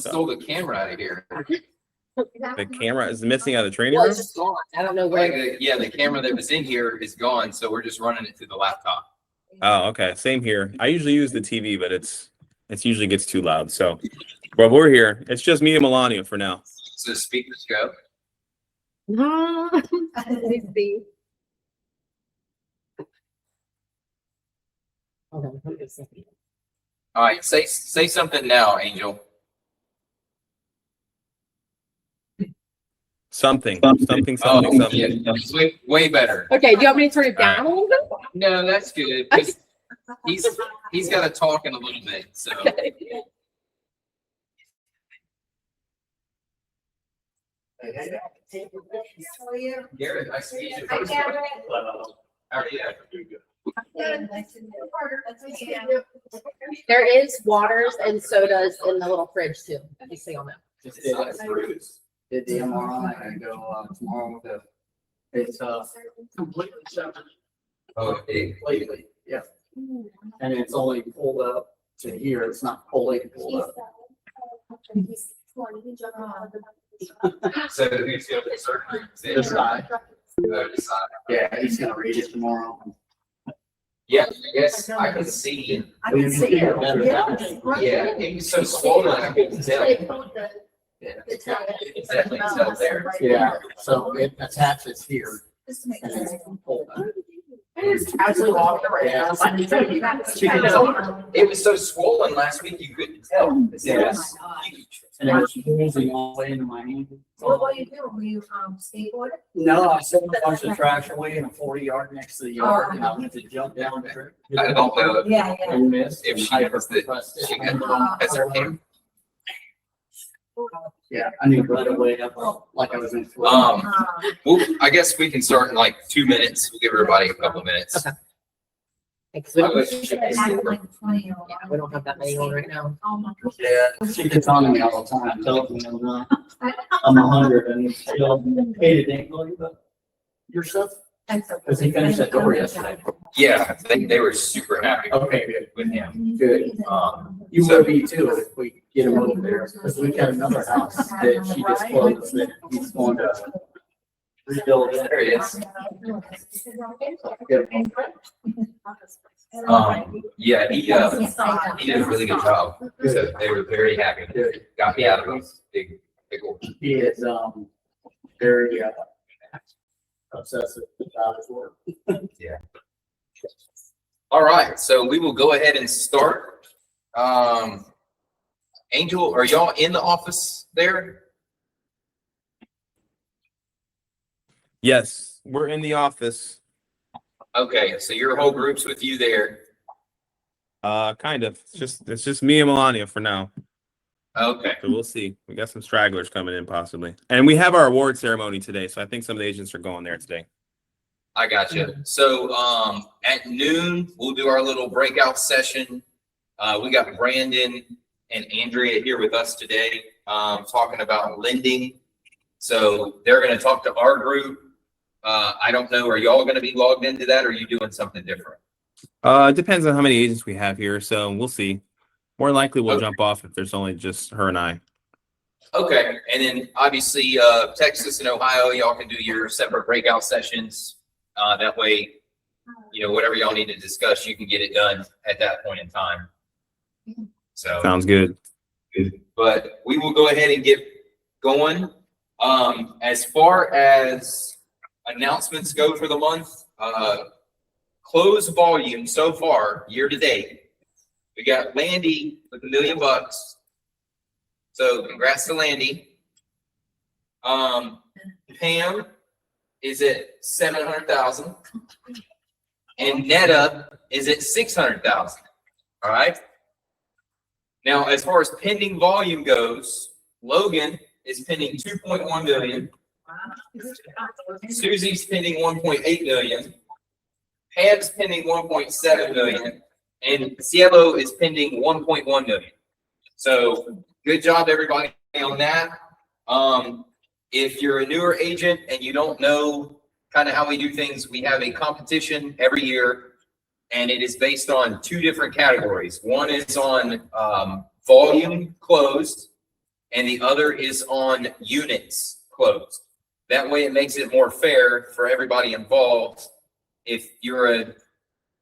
stole the camera out of here. The camera is missing out of the training Well, room. it's just gone. I don't know where. Yeah, the camera that was in here is gone, so we're just running it through the laptop. Oh, okay. Same here. I usually use the TV, but it's usually gets too loud. So, but we're here. It's just me and Melania for now. So speakers go. Hold on, hold on a second. All right, say something now, Angel. Something. Yeah, it's way better. Okay, do you want me to turn it down a little bit? No, that's good. 'Cause he's got to talk in a little bit. So Garrett, I see you. Hi, Garrett. How are you? There is waters and sodas in the little fridge too. You see on that. Just did the MRI and go tomorrow with the, it's completely separate. Oh, big. Completely, yeah. And it's only pulled up to here, it's not fully pulled up. So who's going to surgery? This side, This side. yeah, he's gonna read it tomorrow. Yeah, I guess I can see. I can see it. Yeah, it was so swollen. I couldn't tell. Yeah, it's definitely still there. Yeah, so it attaches here Just to make and sure. it's pulled up. Actually walking around. It was so swollen last week you couldn't tell. Yes. And it was oozing all the way into my hand. What were you doing? Were you skateboarding? No, I set a bunch of trash away in a 40-yard next to the yard and I went to jump down there. I don't know Yeah, yeah. And missed. if and she has the, hyper-compressed it. she has her camera. Yeah, I knew right away, like I was in. Well, I guess we can start in like 2 minutes. We'll give everybody a couple minutes. Okay. Because we don't, We we don't have that many on right now. Oh my gosh. Yeah, she gets on me all the time, tells me I'm 100 and he's still hated England, but yourself, because he finished that door yesterday. Yeah, they were super happy Okay, good. with him. Good. You will be too if we get him over there, because we've got another house that she just closed that he's going to rebuild it. There he is. Good. Yeah, he did a really good job. So they were very happy. Good. Got me out of those big pickle. He is, very, obsessive about his work. All right, so we will go ahead and start. Angel, are y'all in the office there? Yes, we're in the office. Okay, so your whole group's with you there. Kind of. It's just me and Melania for now. Okay. So we'll see. We got some stragglers coming in possibly. And we have our award ceremony today, so I think some of the agents are going there today. I got you. So at noon, we'll do our little breakout session. We got Brandon and Andrea here with us today, talking about lending. So they're going to talk to our group. I don't know, are y'all going to be logged into that, or are you doing something different? It depends on how many agents we have here, so we'll see. More likely we'll Okay. jump off if there's only just her and I. Okay, and then obviously Texas and Ohio, y'all can do your separate breakout sessions. That way, you know, whatever y'all need to discuss, you can get it done at that point in time. So. Sounds good. But we will go ahead and get going. As far as announcements go for the month, closed volume so far, year to date. We got Landy with $1 million. So congrats to Landy. Pam is at 700,000. And Netta is at 600,000. All right. Now, as far as pending volume goes, Logan is pending 2.1 million. Susie's pending 1.8 million. Pam's pending 1.7 million. And Cielo is pending 1.1 million. So good job, everybody, on that. If you're a newer agent and you don't know kind of how we do things, we have a competition every year, and it is based on two different categories. One is on volume closed, and the other is on units closed. That way it makes it more fair for everybody involved. If you're a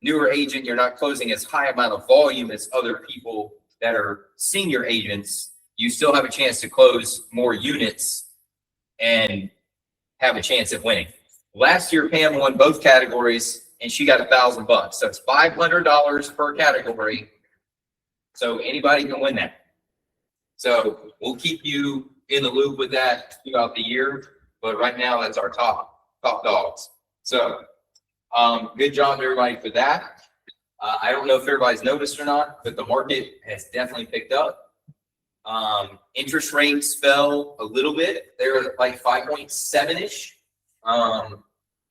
newer agent, you're not closing as high amount of volume as other people that are senior agents. You still have a chance to close more units and have a chance at winning. Last year, Pam won both categories and she got $1,000. So it's $500 per category. So anybody can win that. So we'll keep you in the loop with that throughout the year. But right now, that's our top dogs. So good job, everybody, for that. I don't know if everybody's noticed or not, but the market has definitely picked up. Interest rates fell a little bit. They're like 5.7-ish.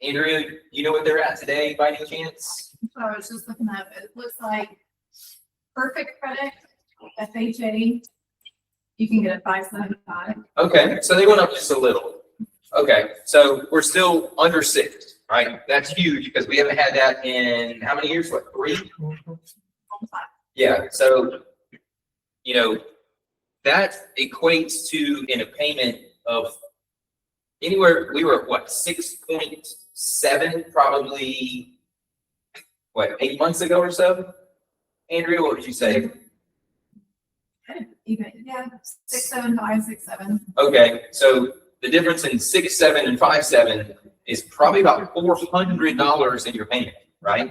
Andrea, you know what they're at today by any chance? I was just looking at it. It looks like perfect credit, FHA, you can get a 5.75. Okay, so they went up just a little. Okay, so we're still under 6, right? That's huge because we haven't had that in how many years? What, 3? Yeah, so, you know, that equates to in a payment of anywhere, we were at what, 6.7 probably, what, 8 months ago or so? Andrea, what would you say? Even, yeah, 6.75, 6.7. Okay, so the difference in 6.7 and 5.7 is probably about $400 in your payment, right?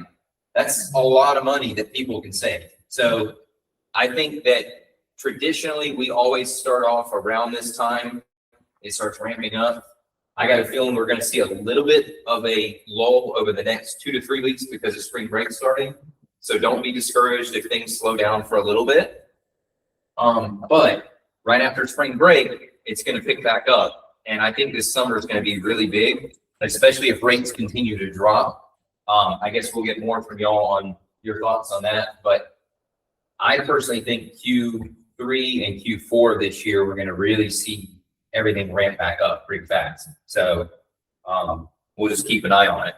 That's a lot of money that people can save. So I think that traditionally we always start off around this time. It starts ramping up. I got a feeling we're going to see a little bit of a lull over the next 2 to 3 weeks because of spring break starting. So don't be discouraged if things slow down for a little bit. But right after spring break, it's going to pick back up. And I think this summer is going to be really big, especially if rates continue to drop. I guess we'll get more from y'all on your thoughts on that. But I personally think Q3 and Q4 this year, we're going to really see everything ramp back up pretty fast. So we'll just keep an eye on it.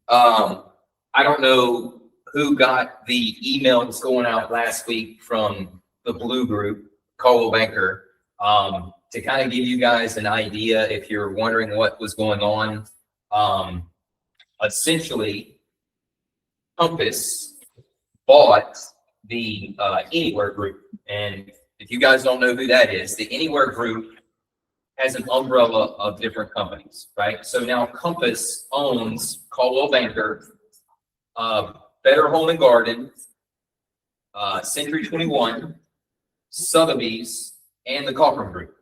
I don't know who got the emails going out last week from the Blue Group, Coldwell Banker, to kind of give you guys an idea if you're wondering what was going on. Essentially, Compass bought the Anywhere Group. And if you guys don't know who that is, the Anywhere Group has an umbrella of different companies, right? So now Compass owns Coldwell Banker, Better Home and Garden, Century 21, Sotheby's, and the Cochran Group.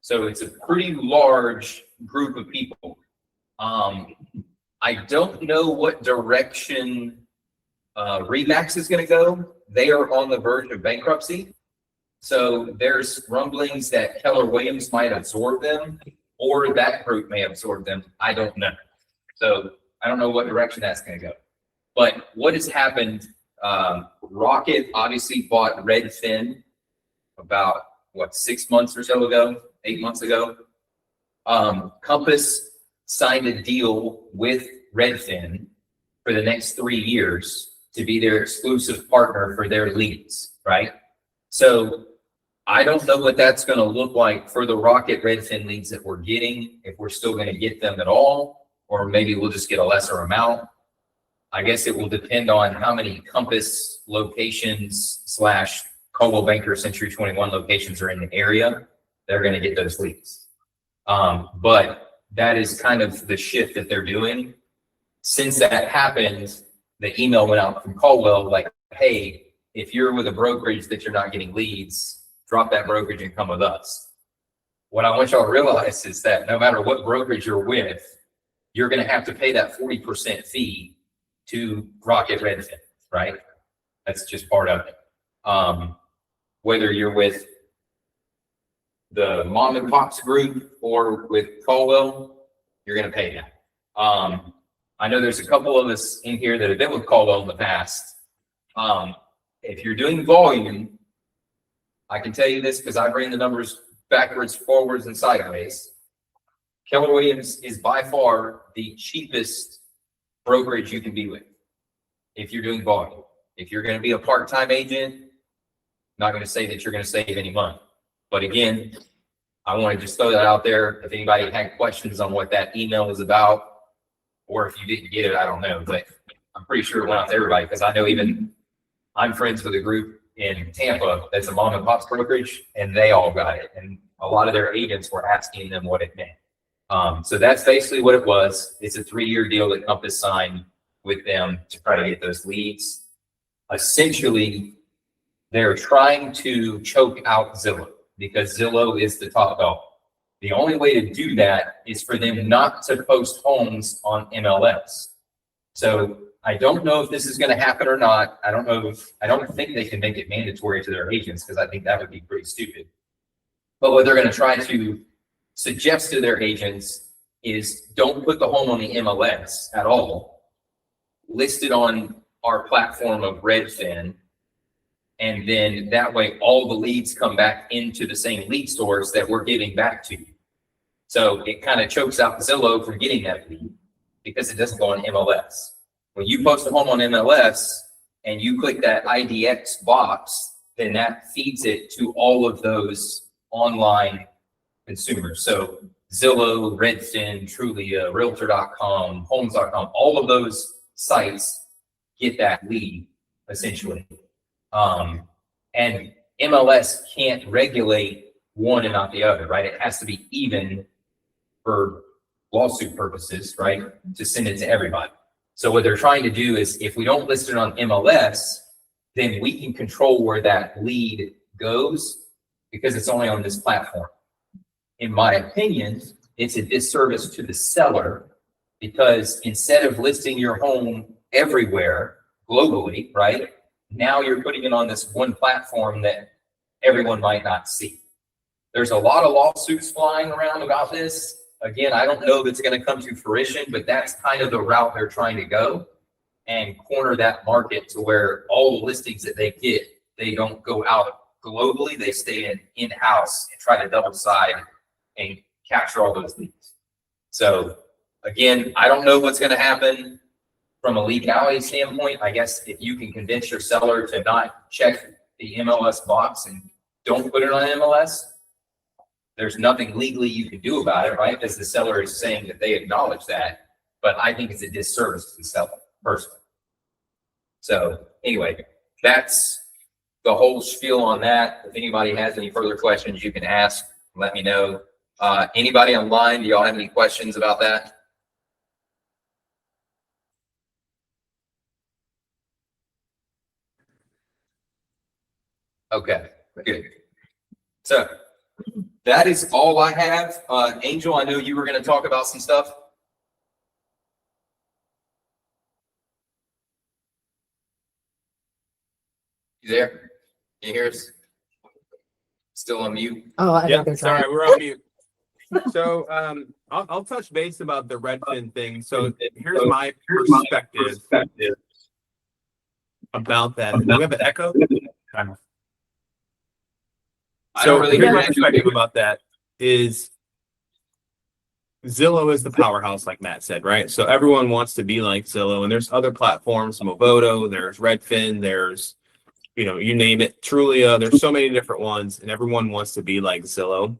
So it's a pretty large group of people. I don't know what direction Remax is going to go. They are on the verge of bankruptcy. So there's rumblings that Keller Williams might absorb them, or that group may absorb them. I don't know. So I don't know what direction that's going to go. But what has happened, Rocket obviously bought Redfin about, what, 6 months or so ago, 8 months ago. Compass signed a deal with Redfin for the next 3 years to be their exclusive partner for their leads, right? So I don't know what that's going to look like for the Rocket Redfin leads that we're getting, if we're still going to get them at all, or maybe we'll just get a lesser amount. I guess it will depend on how many Compass locations / Coldwell Banker Century 21 locations are in the area. They're going to get those leads. But that is kind of the shift that they're doing. Since that happened, the email went out from Coldwell like, hey, if you're with a brokerage that you're not getting leads, drop that brokerage and come with us. What I want y'all to realize is that no matter what brokerage you're with, you're going to have to pay that 40% fee to Rocket Redfin, right? That's just part of it. Whether you're with the mom and pops group or with Coldwell, you're going to pay that. I know there's a couple of us in here that have been with Coldwell in the past. If you're doing volume, I can tell you this because I ran the numbers backwards, forwards, and sideways. Keller Williams is by far the cheapest brokerage you can be with if you're doing volume. If you're going to be a part-time agent, not going to say that you're going to save any money. But again, I want to just throw that out there. If anybody had questions on what that email was about, or if you didn't get it, I don't know, but I'm pretty sure it went out to everybody, because I know even I'm friends with a group in Tampa that's a mom and pop's brokerage, and they all got it. And a lot of their agents were asking them what it meant. So that's basically what it was. It's a 3-year deal that Compass signed with them to try to get those leads. Essentially, they're trying to choke out Zillow, because Zillow is the top dog. The only way to do that is for them not to post homes on MLS. So I don't know if this is going to happen or not. I don't think they can make it mandatory to their agents, because I think that would be pretty stupid. But what they're going to try to suggest to their agents is don't put the home on the MLS at all. List it on our platform of Redfin. And then that way all the leads come back into the same lead stores that we're giving back to you. So it kind of chokes out Zillow from getting that lead, because it doesn't go on MLS. When you post a home on MLS and you click that IDX box, then that feeds it to all of those online consumers. So Zillow, Redfin, Trulia, Realtor.com, Homes.com, all of those sites get that lead essentially. And MLS can't regulate one and not the other, right? It has to be even for lawsuit purposes, right? To send it to everybody. So what they're trying to do is, if we don't list it on MLS, then we can control where that lead goes, because it's only on this platform. In my opinion, it's a disservice to the seller, because instead of listing your home everywhere globally, right? Now you're putting it on this one platform that everyone might not see. There's a lot of lawsuits flying around about this. Again, I don't know if it's going to come to fruition, but that's kind of the route they're trying to go, and corner that market to where all the listings that they get, they don't go out globally. They stay in-house and try to double side and capture all those leads. So again, I don't know what's going to happen from a legality standpoint. I guess if you can convince your seller to not check the MLS box and don't put it on MLS, there's nothing legally you can do about it, right? Because the seller is saying that they acknowledge that, but I think it's a disservice to the seller personally. So anyway, that's the whole spiel on that. If anybody has any further questions, you can ask, let me know. Anybody online, do y'all have any questions about that? Okay, good. So that is all I have. Angel, I know you were going to talk about some stuff. You there? Can you hear us? Still on mute? Oh, I Yeah, think sorry, we're on mute. So I'll touch base about the Redfin thing. So here's my perspective about that. Do we have an echo? I don't So really here's hear my you. perspective about that is Zillow is the powerhouse, like Matt said, right? So everyone wants to be like Zillow, and there's other platforms, Movoto, there's Redfin, there's, you name it, Trulia, there's so many different ones, and everyone wants to be like Zillow.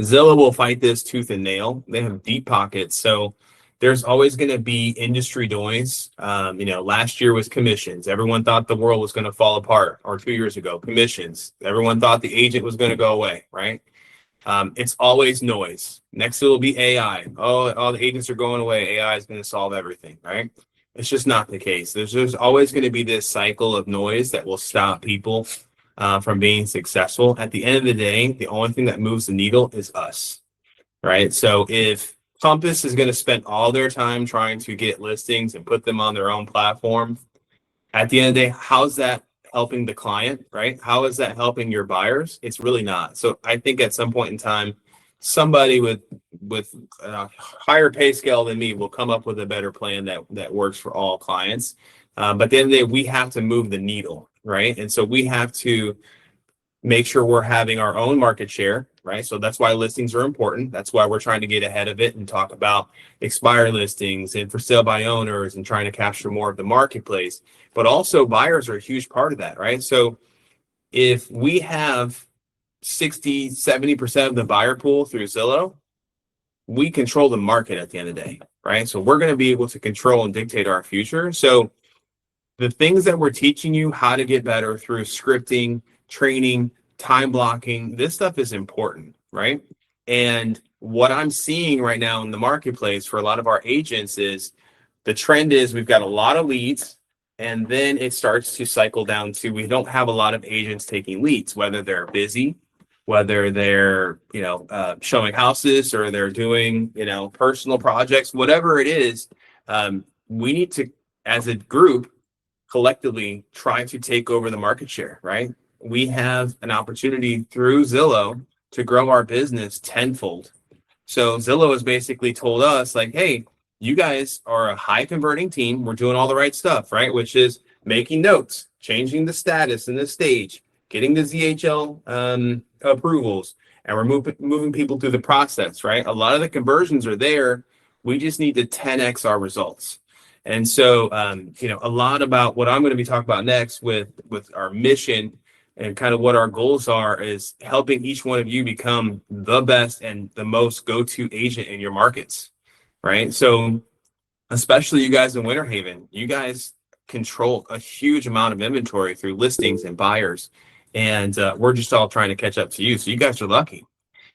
Zillow will fight this tooth and nail. They have deep pockets. So there's always going to be industry noise. Last year was commissions. Everyone thought the world was going to fall apart, or 2 years ago, commissions. Everyone thought the agent was going to go away, right? It's always noise. Next, it will be AI. Oh, all the agents are going away. AI is going to solve everything, right? It's just not the case. There's always going to be this cycle of noise that will stop people from being successful. At the end of the day, the only thing that moves the needle is us, right? So if Compass is going to spend all their time trying to get listings and put them on their own platform, at the end of the day, how's that helping the client, right? How is that helping your buyers? It's really not. So I think at some point in time, somebody with a higher pay scale than me will come up with a better plan that works for all clients. But at the end of the day, we have to move the needle, right? And so we have to make sure we're having our own market share, right? So that's why listings are important. That's why we're trying to get ahead of it and talk about expired listings and for sale by owners and trying to capture more of the marketplace. But also buyers are a huge part of that, right? So if we have 60, 70% of the buyer pool through Zillow, we control the market at the end of the day, right? So we're going to be able to control and dictate our future. So the things that we're teaching you how to get better through scripting, training, time blocking, this stuff is important, right? And what I'm seeing right now in the marketplace for a lot of our agents is the trend is we've got a lot of leads, and then it starts to cycle down to we don't have a lot of agents taking leads, whether they're busy, whether they're, showing houses or they're doing, personal projects, whatever it is. We need to, as a group, collectively try to take over the market share, right? We have an opportunity through Zillow to grow our business tenfold. So Zillow has basically told us like, hey, you guys are a high converting team. We're doing all the right stuff, right? Which is making notes, changing the status and the stage, getting the ZHL approvals, and we're moving people through the process, right? A lot of the conversions are there. We just need to 10x our results. And so, a lot about what I'm going to be talking about next with our mission and kind of what our goals are is helping each one of you become the best and the most go-to agent in your markets, right? So especially you guys in Winter Haven, you guys control a huge amount of inventory through listings and buyers. And we're just all trying to catch up to you. So you guys are lucky.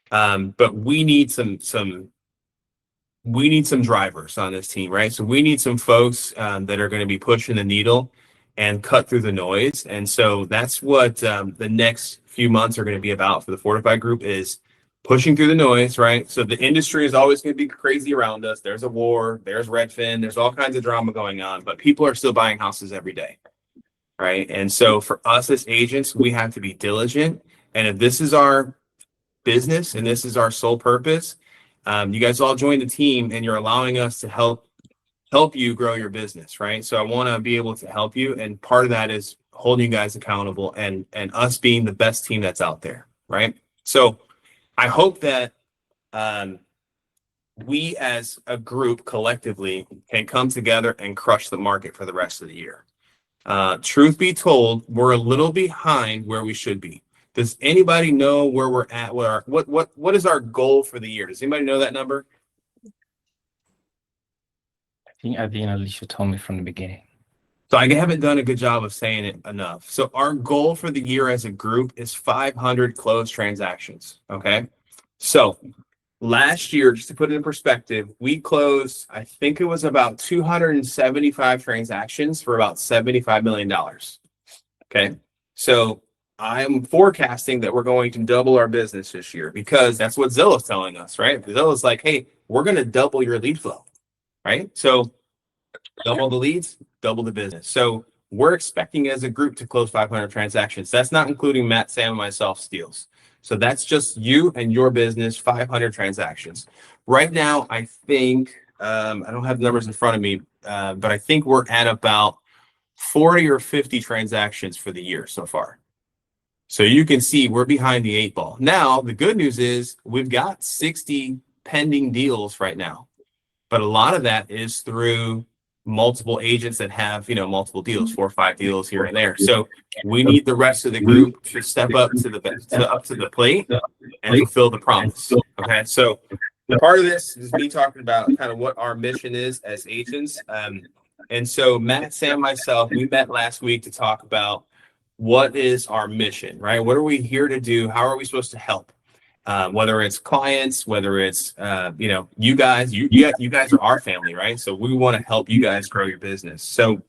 But we need some drivers on this team, right? So we need some folks that are going to be pushing the needle and cut through the noise. And so that's what the next few months are going to be about for the Fortify Group is pushing through the noise, right? So the industry is always going to be crazy around us. There's a war, there's Redfin, there's all kinds of drama going on, but people are still buying houses every day, right? And so for us as agents, we have to be diligent. And if this is our business and this is our sole purpose, you guys all joined the team and you're allowing us to help you grow your business, right? So I want to be able to help you. And part of that is holding you guys accountable and us being the best team that's out there, right? So I hope that we as a group collectively can come together and crush the market for the rest of the year. Truth be told, we're a little behind where we should be. Does anybody know where we're at? What is our goal for the year? Does anybody know that number? I think Alicia told me from the beginning. So I haven't done a good job of saying it enough. So our goal for the year as a group is 500 closed transactions. Okay. So last year, just to put it in perspective, we closed, I think it was about 275 transactions for about $75 million. Okay. So I'm forecasting that we're going to double our business this year because that's what Zillow's telling us, right? Zillow's like, hey, we're going to double your lead flow, right? So double the leads, double the business. So we're expecting as a group to close 500 transactions. That's not including Matt, Sam, and myself deals. So that's just you and your business, 500 transactions. Right now, I think, I don't have the numbers in front of me, but I think we're at about 40 or 50 transactions for the year so far. So you can see we're behind the 8 ball. Now, the good news is we've got 60 pending deals right now, but a lot of that is through multiple agents that have, multiple deals, 4 or 5 deals here and there. So we need the rest of the group to step up to the plate and fulfill the promise. Okay. So part of this is me talking about kind of what our mission is as agents. And so Matt, Sam, myself, we met last week to talk about what is our mission, right? What are we here to do? How are we supposed to help? Whether it's clients, whether it's, you guys, you guys are our family, right? So we want to help you guys grow your business. So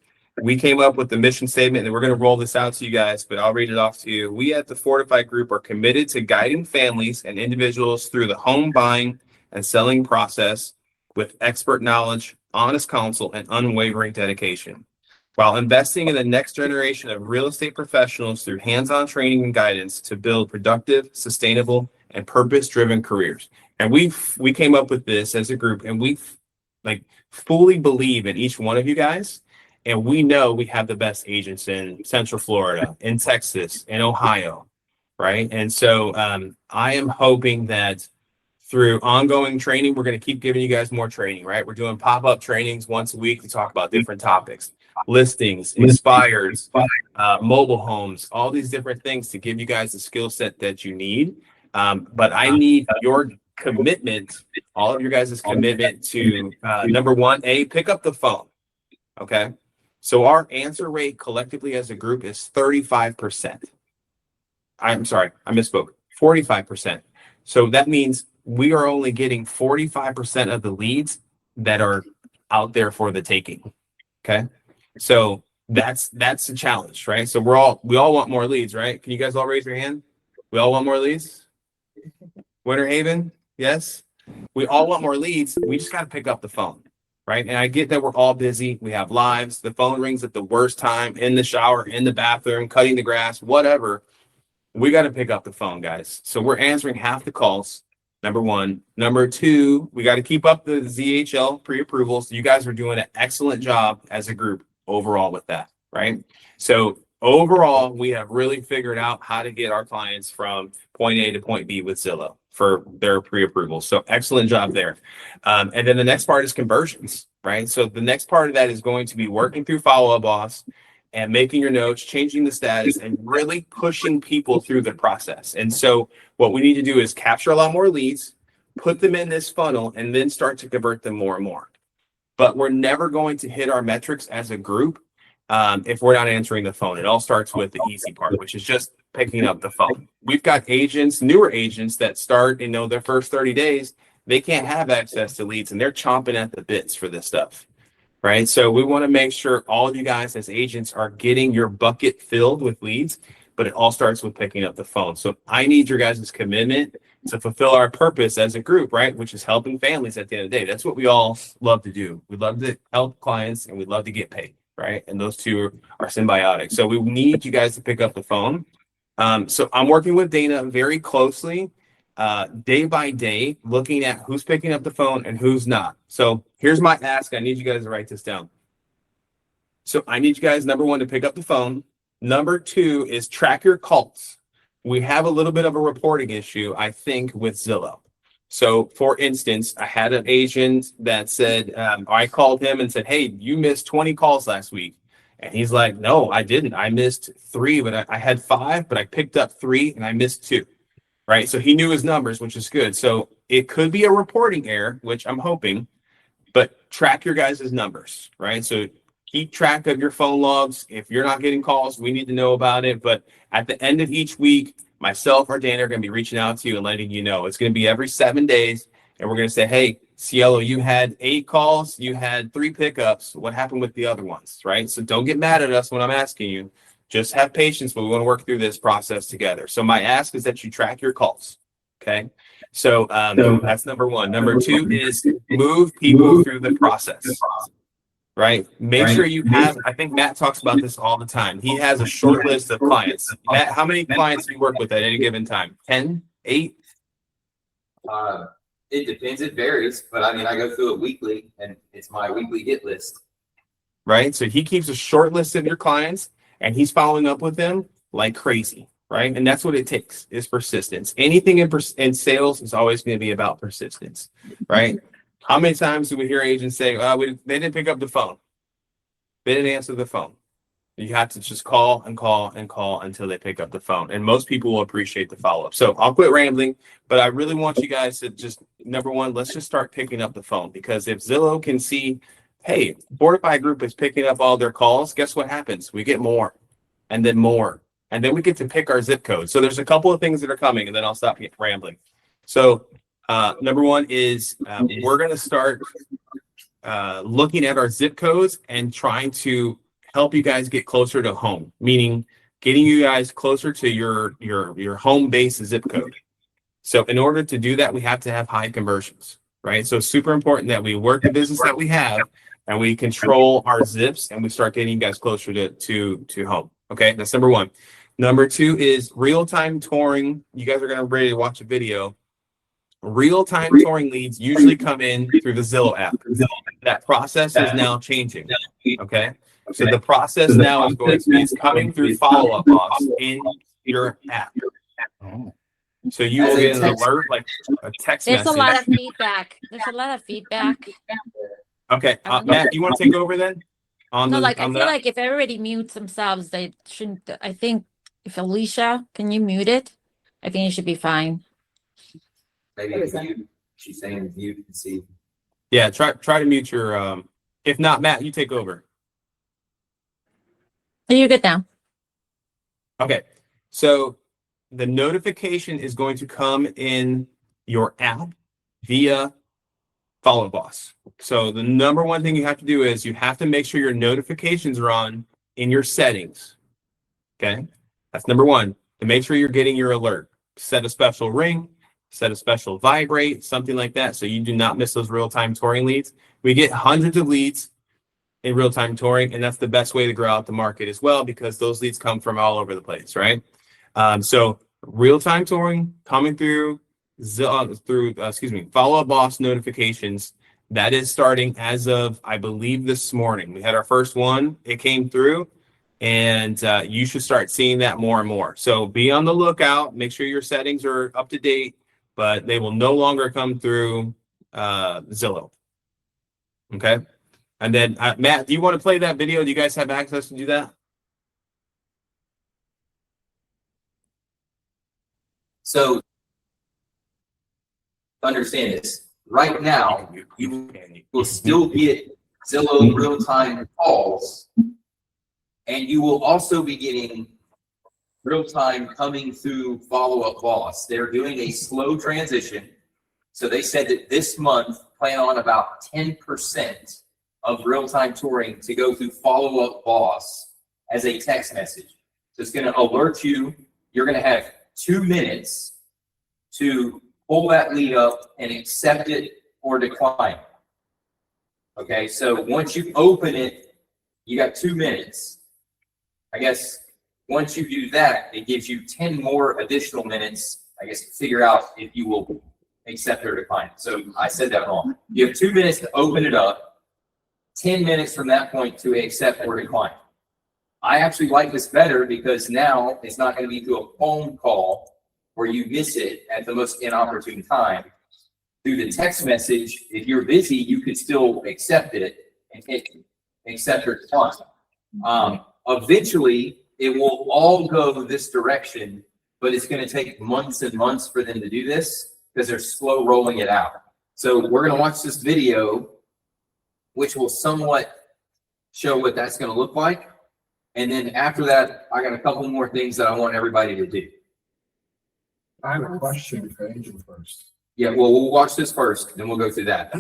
we came up with the mission statement and we're going to roll this out to you guys, but I'll read it off to you. We at the Fortify Group are committed to guiding families and individuals through the home buying and selling process with expert knowledge, honest counsel, and unwavering dedication, while investing in the next generation of real estate professionals through hands-on training and guidance to build productive, sustainable, and purpose-driven careers. And we came up with this as a group, and we fully believe in each one of you guys. And we know we have the best agents in Central Florida, in Texas, in Ohio, right? And so I am hoping that through ongoing training. We're going to keep giving you guys more training, right? We're doing pop-up trainings once a week to talk about different topics, listings, expires, mobile homes, all these different things to give you guys the skill set that you need. But I need your commitment, all of your guys' commitment to number one, pick up the phone. Okay. So our answer rate collectively as a group is 35%. I'm sorry, I misspoke. 45%. So that means we are only getting 45% of the leads that are out there for the taking. Okay. So that's the challenge, right? So we all want more leads, right? Can you guys all raise your hand? We all want more leads? Winter Haven? Yes. We all want more leads. We just got to pick up the phone, right? And I get that we're all busy. We have lives. The phone rings at the worst time, in the shower, in the bathroom, cutting the grass, whatever. We got to pick up the phone, guys. So we're answering half the calls. Number one. Number two, we got to keep up the ZHL pre-approvals. You guys are doing an excellent job as a group overall with that, right? So overall, we have really figured out how to get our clients from point A to point B with Zillow for their pre-approval. So excellent job there. And then the next part is conversions, right? So the next part of that is going to be working through Follow Up Boss and making your notes, changing the status, and really pushing people through the process. And so what we need to do is capture a lot more leads, put them in this funnel, and then start to convert them more and more. But we're never going to hit our metrics as a group if we're not answering the phone. It all starts with the easy part, which is just picking up the phone. We've got agents, newer agents that start, their first 30 days, they can't have access to leads and they're chomping at the bits for this stuff, right? So we want to make sure all of you guys as agents are getting your bucket filled with leads, but it all starts with picking up the phone. So I need your guys' commitment to fulfill our purpose as a group, right? Which is helping families at the end of the day. That's what we all love to do. We love to help clients and we love to get paid, right? And those two are symbiotic. So we need you guys to pick up the phone. So I'm working with Dana very closely, day by day, looking at who's picking up the phone and who's not. So here's my ask. I need you guys to write this down. So I need you guys, number one, to pick up the phone. Number two is track your calls. We have a little bit of a reporting issue, I think, with Zillow. So for instance, I had an agent that said, I called him and said, hey, you missed 20 calls last week. And he's like, no, I didn't. I missed 3, but I had 5, but I picked up 3 and I missed 2. Right. So he knew his numbers, which is good. So it could be a reporting error, which I'm hoping, but track your guys' numbers. Right. So keep track of your phone logs. If you're not getting calls, we need to know about it. But at the end of each week, myself or Dana are going to be reaching out to you and letting you know. It's going to be every 7 days. And we're going to say, hey, Cielo, you had 8 calls, you had 3 pickups. What happened with the other ones? Right. So don't get mad at us when I'm asking you. Just have patience, but we want to work through this process together. So my ask is that you track your calls. Okay. So that's number one. Number two is move people through the process. Right. Make sure you have, I think Matt talks about this all the time. He has a short list of clients. Matt, how many clients do you work with at any given time? 10, 8? It depends. It varies, but I go through it weekly and it's my weekly hit list. Right. So he keeps a short list of your clients and he's following up with them like crazy. Right. And that's what it takes is persistence. Anything in sales is always going to be about persistence. Right. How many times do we hear agents say, they didn't pick up the phone? They didn't answer the phone. You have to just call and call and call until they pick up the phone. And most people will appreciate the follow-up. So I'll quit rambling, but I really want you guys to just, number one, let's just start picking up the phone. Because if Zillow can see, hey, Fortify Group is picking up all their calls, guess what happens? We get more and then more. And then we get to pick our zip code. So there's a couple of things that are coming and then I'll stop rambling. So number one is we're going to start looking at our zip codes and trying to help you guys get closer to home, meaning getting you guys closer to your home base zip code. So in order to do that, we have to have high conversions, right? So it's super important that we work the business that we have and we control our zips and we start getting you guys closer to home. Okay, that's number one. Number two is real-time touring. You guys are going to be ready to watch a video. Real-time touring leads usually come in through the Zillow app. That process is now changing. Okay. So the process now is going to be coming through Follow Up Boss in your app. So you As will a get an text- alert, like a text There's a message. lot of feedback. There's a lot of feedback. Okay, Matt, do you want to take over then? On No, the, like I on feel that? like if everybody mutes themselves, they shouldn't. I think if Alicia, can you mute it? I think it should be fine. Maybe it's you. She's saying you can see. Yeah, try to mute your, if not, Matt, you take over. You're good now. Okay, so the notification is going to come in your app via Follow Boss. So the number one thing you have to do is you have to make sure your notifications are on in your settings. Okay, that's number one, to make sure you're getting your alert. Set a special ring, set a special vibrate, something like that, so you do not miss those real-time touring leads. We get hundreds of leads in real-time touring, and that's the best way to grow out the market as well, because those leads come from all over the place, right? So real-time touring coming through Follow Up Boss notifications. That is starting as of, I believe, this morning. We had our first one. It came through, and you should start seeing that more and more. So be on the lookout. Make sure your settings are up to date, but they will no longer come through Zillow. Okay. And then Matt, do you want to play that video? Do you guys have access to do that? So understand this. Right now, you will still get Zillow real-time calls, and you will also be getting real-time coming through Follow Up Boss. They're doing a slow transition. So they said that this month, plan on about 10% of real-time touring to go through Follow Up Boss as a text message. So it's going to alert you. You're going to have 2 minutes to pull that lead up and accept it or decline. Okay, so once you open it, you got 2 minutes. I guess once you do that, it gives you 10 more additional minutes, I guess, to figure out if you will accept or decline. So I said that wrong. You have 2 minutes to open it up, 10 minutes from that point to accept or decline. I actually like this better because now it's not going to be through a phone call where you miss it at the most inopportune time. Through the text message, if you're busy, you could still accept it and hit accept or decline. Eventually, it will all go this direction, but it's going to take months and months for them to do this because they're slow rolling it out. So we're going to watch this video, which will somewhat show what that's going to look like. And then after that, I got a couple more things that I want everybody to do. I have a question for Angel first. Yeah, well, we'll watch this first, then we'll go through that.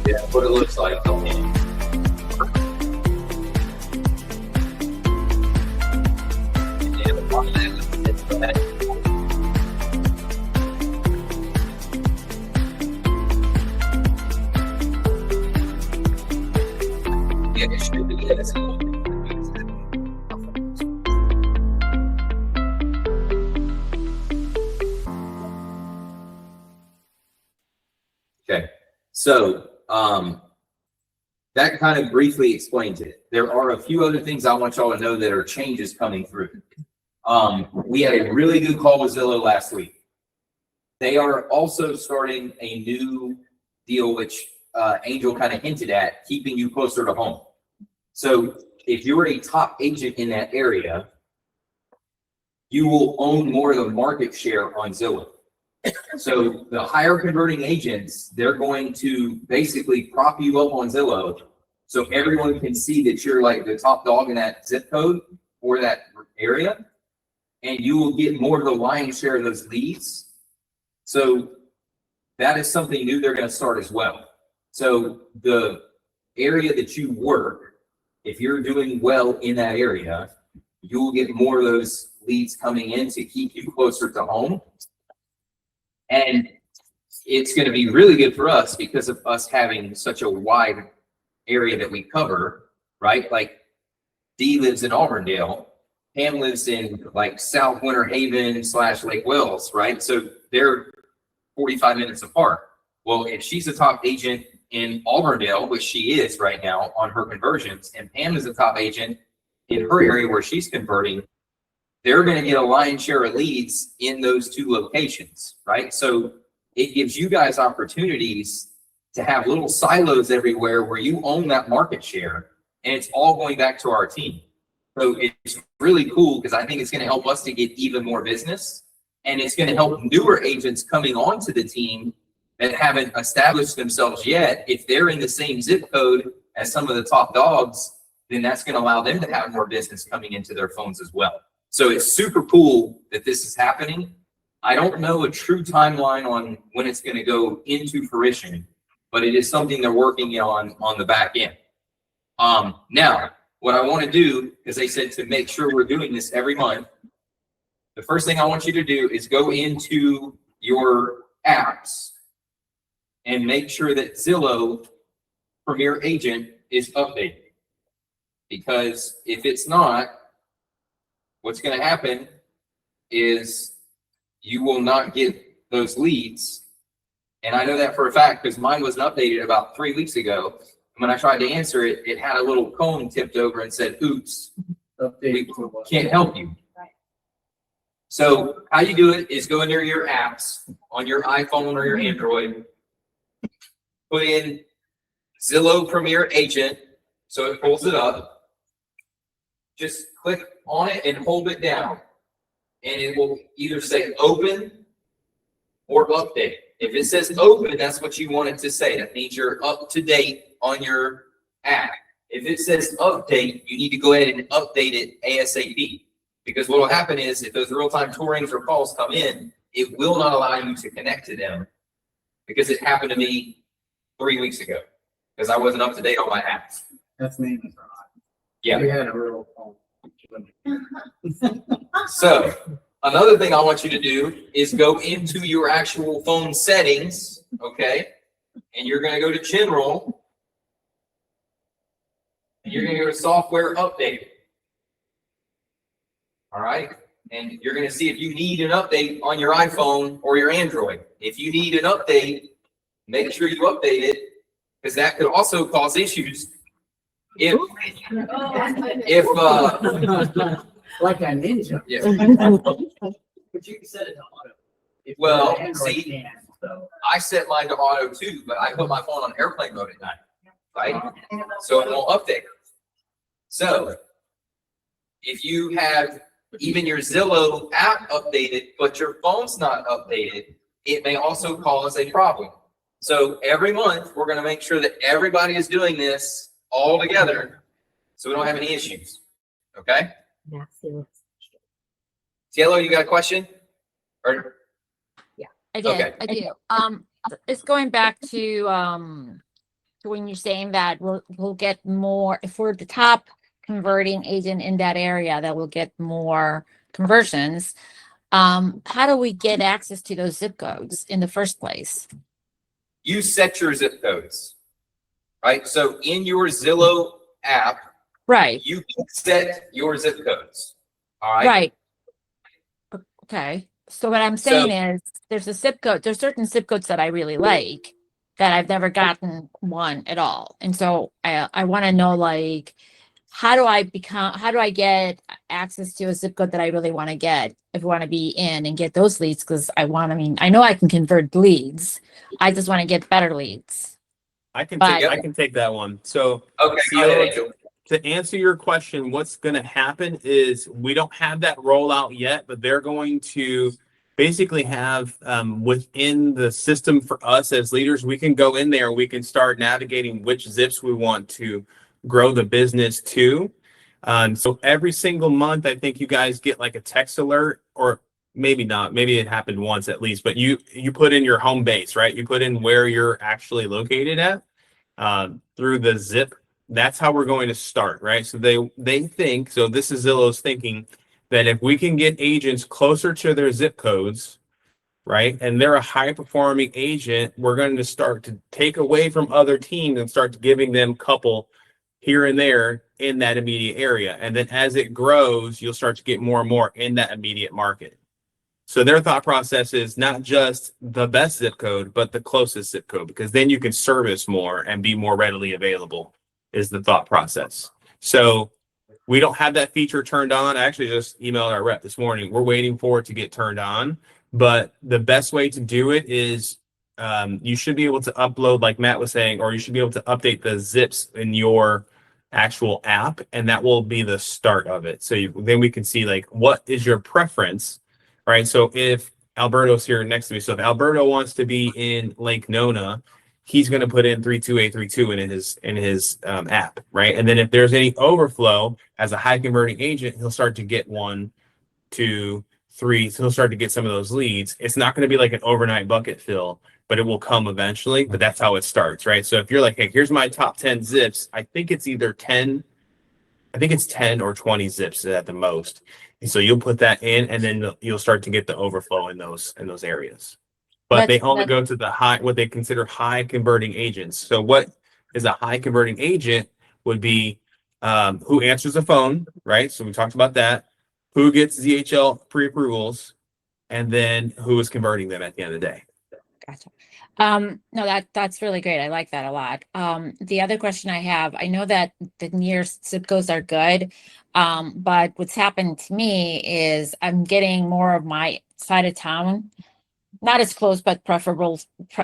Yeah, what it looks like. Yeah, it should be. Yes. Okay, so that kind of briefly explains it. There are a few other things I want y'all to know that are changes coming through. We had a really good call with Zillow last week. They are also starting a new deal, which Angel kind of hinted at, keeping you closer to home. So if you're a top agent in that area, you will own more of the market share on Zillow. So the higher converting agents, they're going to basically prop you up on Zillow so everyone can see that you're like the top dog in that zip code or that area. And you will get more of the lion's share of those leads. So that is something new they're going to start as well. So the area that you work, if you're doing well in that area, you will get more of those leads coming in to keep you closer to home. And it's going to be really good for us because of us having such a wide area that we cover, right? Like Dee lives in Auburndale. Pam lives in like South Winter Haven / Lake Wells, right? So they're 45 minutes apart. Well, if she's a top agent in Auburndale, which she is right now on her conversions, and Pam is a top agent in her area where she's converting, they're going to get a lion's share of leads in those two locations, right? So it gives you guys opportunities to have little silos everywhere where you own that market share, and it's all going back to our team. So it's really cool because I think it's going to help us to get even more business, and it's going to help newer agents coming onto the team that haven't established themselves yet. If they're in the same zip code as some of the top dogs, then that's going to allow them to have more business coming into their phones as well. So it's super cool that this is happening. I don't know a true timeline on when it's going to go into fruition, but it is something they're working on the back end. Now, what I want to do, because they said to make sure we're doing this every month, the first thing I want you to do is go into your apps and make sure that Zillow Premier Agent is updated. Because if it's not, what's going to happen is you will not get those leads. And I know that for a fact because mine wasn't updated about 3 weeks ago. And when I tried to answer it, it had a little cone tipped over and said, oops, we can't help you. So how you do it is go into your apps on your iPhone or your Android, put in Zillow Premier Agent so it pulls it up. Just click on it and hold it down, and it will either say open or update. If it says open, that's what you want it to say. That means you're up to date on your app. If it says update, you need to go ahead and update it ASAP. Because what will happen is if those real-time tourings or calls come in, it will not allow you to connect to them, because it happened to me 3 weeks ago because I wasn't up to date on my apps. That's me. Yeah. We had a real. So another thing I want you to do is go into your actual phone settings, okay? And you're going to go to General, and you're going to go to Software Update. All right? And you're going to see if you need an update on your iPhone or your Android. If you need an update, make sure you update it, because that could also cause issues. If Like a ninja. yeah. But you can set it to auto. If Well, the Android see, can, so. I set mine to auto too, but I put my phone on airplane mode at night, right? So it won't update. So if you have even your Zillow app updated, but your phone's not updated, it may also cause a problem. So every month, we're going to make sure that everybody is doing this all together so we don't have any issues. Okay? Cielo, you got a question? Or I did, Okay. I do. It's going back to when you're saying that we'll get more, if we're the top converting agent in that area, that will get more conversions. How do we get access to those zip codes in the first place? you set your zip codes, right? So in your Zillow app, Right, you can set your zip codes. All right. right. Okay, so what I'm saying is there's a zip code, there's certain zip codes that I really like. that I've never gotten one at all. And so I want to know, like, how do I get access to a zip code that I really want to get if I want to be in and get those leads? Because I know I can convert leads. I just want to get better leads. I can But- take that one. So Okay, go ahead, Angel. to answer your question, what's going to happen is we don't have that rollout yet, but they're going to basically have within the system for us as leaders, we can go in there and we can start navigating which zips we want to grow the business to. So every single month, I think you guys get like a text alert, or maybe not, maybe it happened once at least, but you put in your home base, right? You put in where you're actually located at through the zip. That's how we're going to start, right? So they think, so this is Zillow's thinking, that if we can get agents closer to their zip codes, right, and they're a high performing agent, we're going to start to take away from other teams and start giving them couple here and there in that immediate area. And then as it grows, you'll start to get more and more in that immediate market. So their thought process is not just the best zip code, but the closest zip code, because then you can service more and be more readily available, is the thought process. So we don't have that feature turned on. I actually just emailed our rep this morning. We're waiting for it to get turned on. But the best way to do it is you should be able to upload, like Matt was saying, or you should be able to update the zips in your actual app, and that will be the start of it. So then we can see, like, what is your preference, right? So if Alberto's here next to me, so if Alberto wants to be in Lake Nona, he's going to put in 32832 in his app, right? And then if there's any overflow as a high converting agent, he'll start to get 1, 2, 3. So he'll start to get some of those leads. It's not going to be like an overnight bucket fill, but it will come eventually. But that's how it starts, right? So if you're like, hey, here's my top 10 zips, I think it's 10 or 20 zips at the most. And so you'll put that in, and then you'll start to get the overflow in those areas. But they only go to the what they consider high converting agents. So what is a high converting agent would be who answers the phone, right? So we talked about that. Who gets ZHL pre-approvals, and then who is converting them at the end of the day. Gotcha. No, that's really great. I like that a lot. The other question I have, I know that the near zip codes are good. But what's happened to me is I'm getting more of my side of town, not as close, but preferable.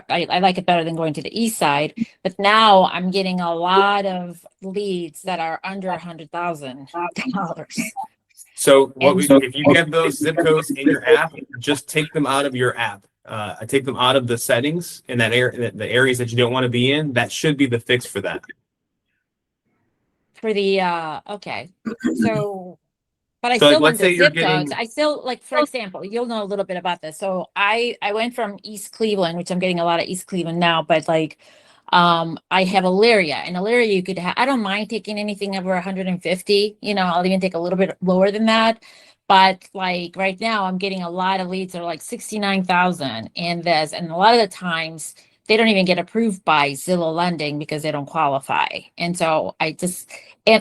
I like it better than going to the east side. But now I'm getting a lot of leads that are under $100,000. So if you get those zip codes in your app, just take them out of your app. Take them out of the settings in that area, the areas that you don't want to be in. That should be the fix for that. For the okay, so but I So, like, still want let's the say you're zip getting- codes. I still, like, for example, you'll know a little bit about this. So I went from East Cleveland, which I'm getting a lot of East Cleveland now, but like I have Elyria, and Elyria you could I don't mind taking anything over 150, I'll even take a little bit lower than that. But like right now I'm getting a lot of leads that are like 69,000 and this, and a lot of the times they don't even get approved by Zillow Lending because they don't qualify. And so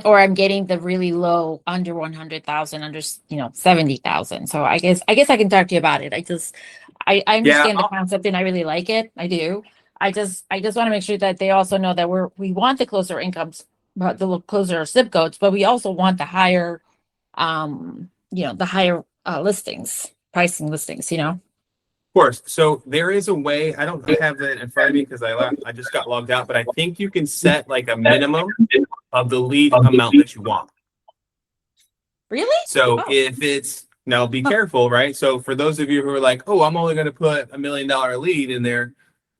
or I'm getting the really low under 100,000, under 70,000. So I guess I can talk to you about it. I understand the concept and I really like it. I do. I just want to make sure that they also know that we want the closer incomes, but the closer zip codes, but we also want the higher, the higher pricing listings. Of course. So there is a way. I don't have that in front of me because I just got logged out, but I think you can set like a minimum of the lead amount that you want. Really? So Oh. if it's, now be careful, right? So for those of you who are like, oh, I'm only going to put $1 million lead in there,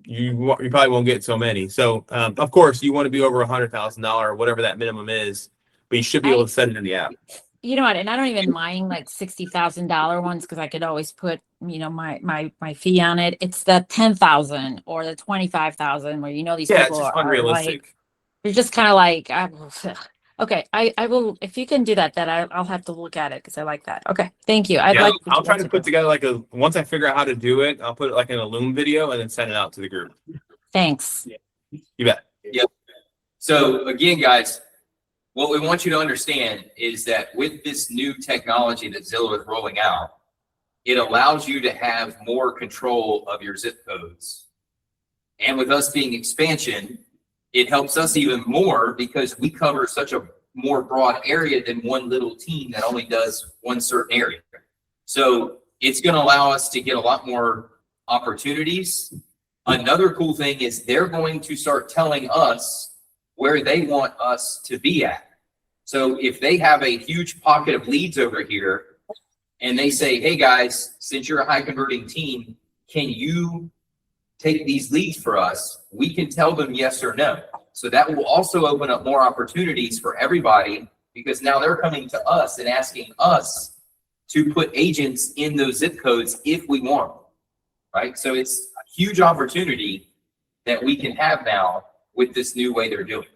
you probably won't get so many. So of course you want to be over $100,000 or whatever that minimum is, but you should be able to set it in the app. You know what? And I don't even mind like $60,000 ones because I could always put, my fee on it. It's the 10,000 or the 25,000 where these Yeah, it's people just are unrealistic. like, you're just kind of like, okay. I will, if you can do that, then I'll have to look at it because I like that. Okay, thank you. I'll try to put together once I figure out how to do it, I'll put it like in a Loom video and then send it out to the group. Thanks. You bet. So again, guys, what we want you to understand is that with this new technology that Zillow is rolling out, it allows you to have more control of your zip codes And with us being expansion, it helps us even more because we cover such a more broad area than one little team that only does one certain area. So it's going to allow us to get a lot more opportunities. Another cool thing is they're going to start telling us where they want us to be at. So if they have a huge pocket of leads over here and they say, hey guys, since you're a high converting team, can you take these leads for us? We can tell them yes or no. So that will also open up more opportunities for everybody because now they're coming to us and asking us to put agents in those zip codes if we want, right? So it's a huge opportunity that we can have now with this new way they're doing.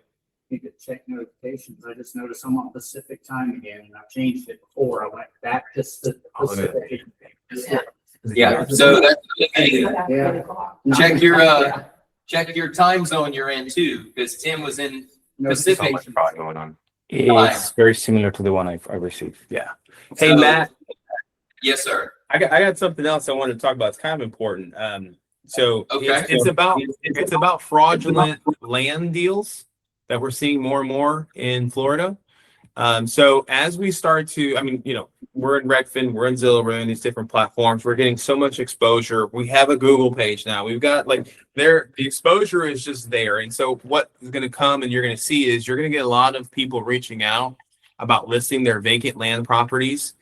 You could check notifications. I just noticed I'm on Pacific time again and I've changed it before. I went back to Pacific. Yeah, so that's the thing. Yeah. Check your time zone you're in too, because Tim was in There's so Pacific. much fraud going on. It's very similar to the one I received. Yeah. Hey, So- Matt, Yes, sir. I got something else I wanted to talk about. It's kind of important. So Okay. it's about fraudulent land deals that we're seeing more and more in Florida. So as we start to, I mean, you know, we're in Redfin, we're in Zillow, we're in these different platforms. We're getting so much exposure. We have a Google page now. We've got the exposure is just there. And so what is going to come and you're going to see is you're going to get a lot of people reaching out about listing their vacant land properties.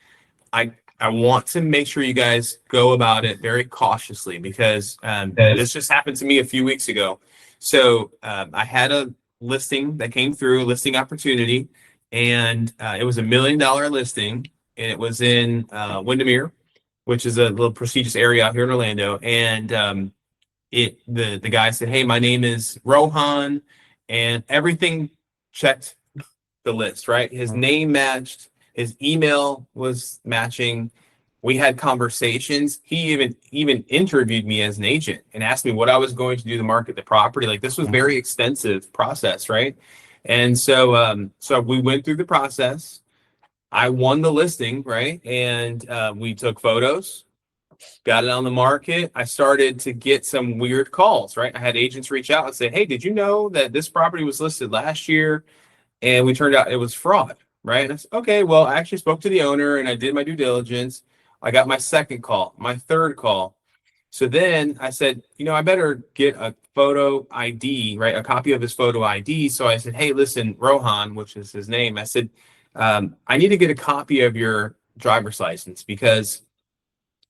I want to make sure you guys go about it very cautiously because this just happened to me a few weeks ago. So I had a listing that came through, a listing opportunity, and it was $1 million listing, and it was in Windermere, which is a little prestigious area out here in Orlando. And the guy said, "Hey, my name is Rohan," and everything checked the list, right? His name matched. His email was matching. We had conversations. He even interviewed me as an agent and asked me what I was going to do to market the property. Like this was very extensive process, right? And so so we went through the process. I won the listing, right? And we took photos, got it on the market. I started to get some weird calls, right? I had agents reach out and say, "Hey, did you know that this property was listed last year?" And we turned out it was fraud. Right. And I said, okay, well, I actually spoke to the owner and I did my due diligence. I got my second call, my third call. So then I said, I better get a photo ID, right? A copy of his photo ID. So I said, hey, listen, Rohan, which is his name. I said, I need to get a copy of your driver's license because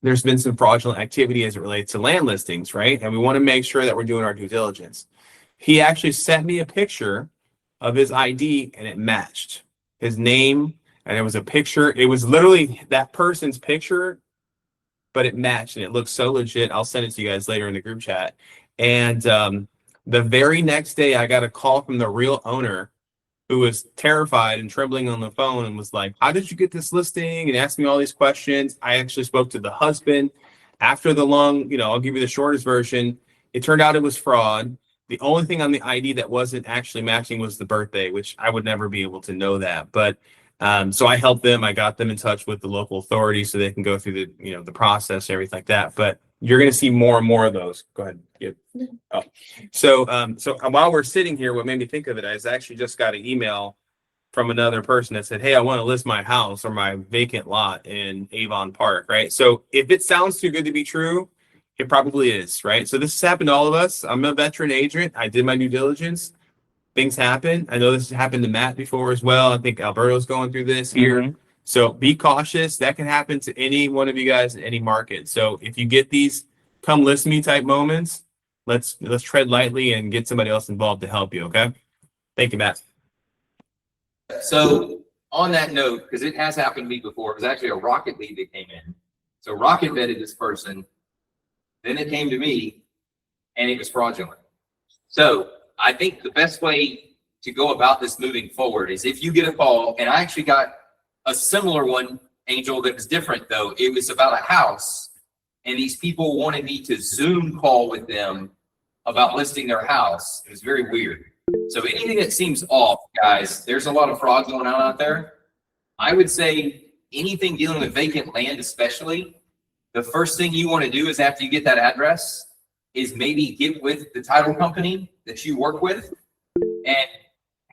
there's been some fraudulent activity as it relates to land listings, right? And we want to make sure that we're doing our due diligence. He actually sent me a picture of his ID and it matched his name, and it was a picture. It was literally that person's picture, but it matched and it looked so legit. I'll send it to you guys later in the group chat. And the very next day, I got a call from the real owner who was terrified and trembling on the phone and was like, "How did you get this listing?" and asked me all these questions. I actually spoke to the husband. After the long, I'll give you the shortest version. It turned out it was fraud. The only thing on the ID that wasn't actually matching was the birthday, which I would never be able to know that. But so I helped them. I got them in touch with the local authorities so they can go through the, the process, everything like that. But you're going to see more and more of those. Go ahead. Yeah. Oh, so while we're sitting here, what made me think of it is I actually just got an email from another person that said, "Hey, I want to list my house or my vacant lot in Avon Park." Right. So if it sounds too good to be true, it probably is, right? So this has happened to all of us. I'm a veteran agent. I did my due diligence. Things happen. I know this has happened to Matt before as well. I think Alberto's going through this here. So be cautious. That can happen to any one of you guys in any market. So if you get these come list me type moments, let's tread lightly and get somebody else involved to help you, okay? Thank you, Matt. So on that note, because it has happened to me before, it was actually a Rocket League that came in. So Rocket vetted this person. Then it came to me and it was fraudulent. So I think the best way to go about this moving forward is if you get a call, and I actually got a similar one, Angel, that was different though. It was about a house and these people wanted me to Zoom call with them about listing their house. It was very weird. So anything that seems off, guys, there's a lot of fraud going on out there. I would say anything dealing with vacant land, especially, the first thing you want to do is after you get that address is maybe get with the title company that you work with and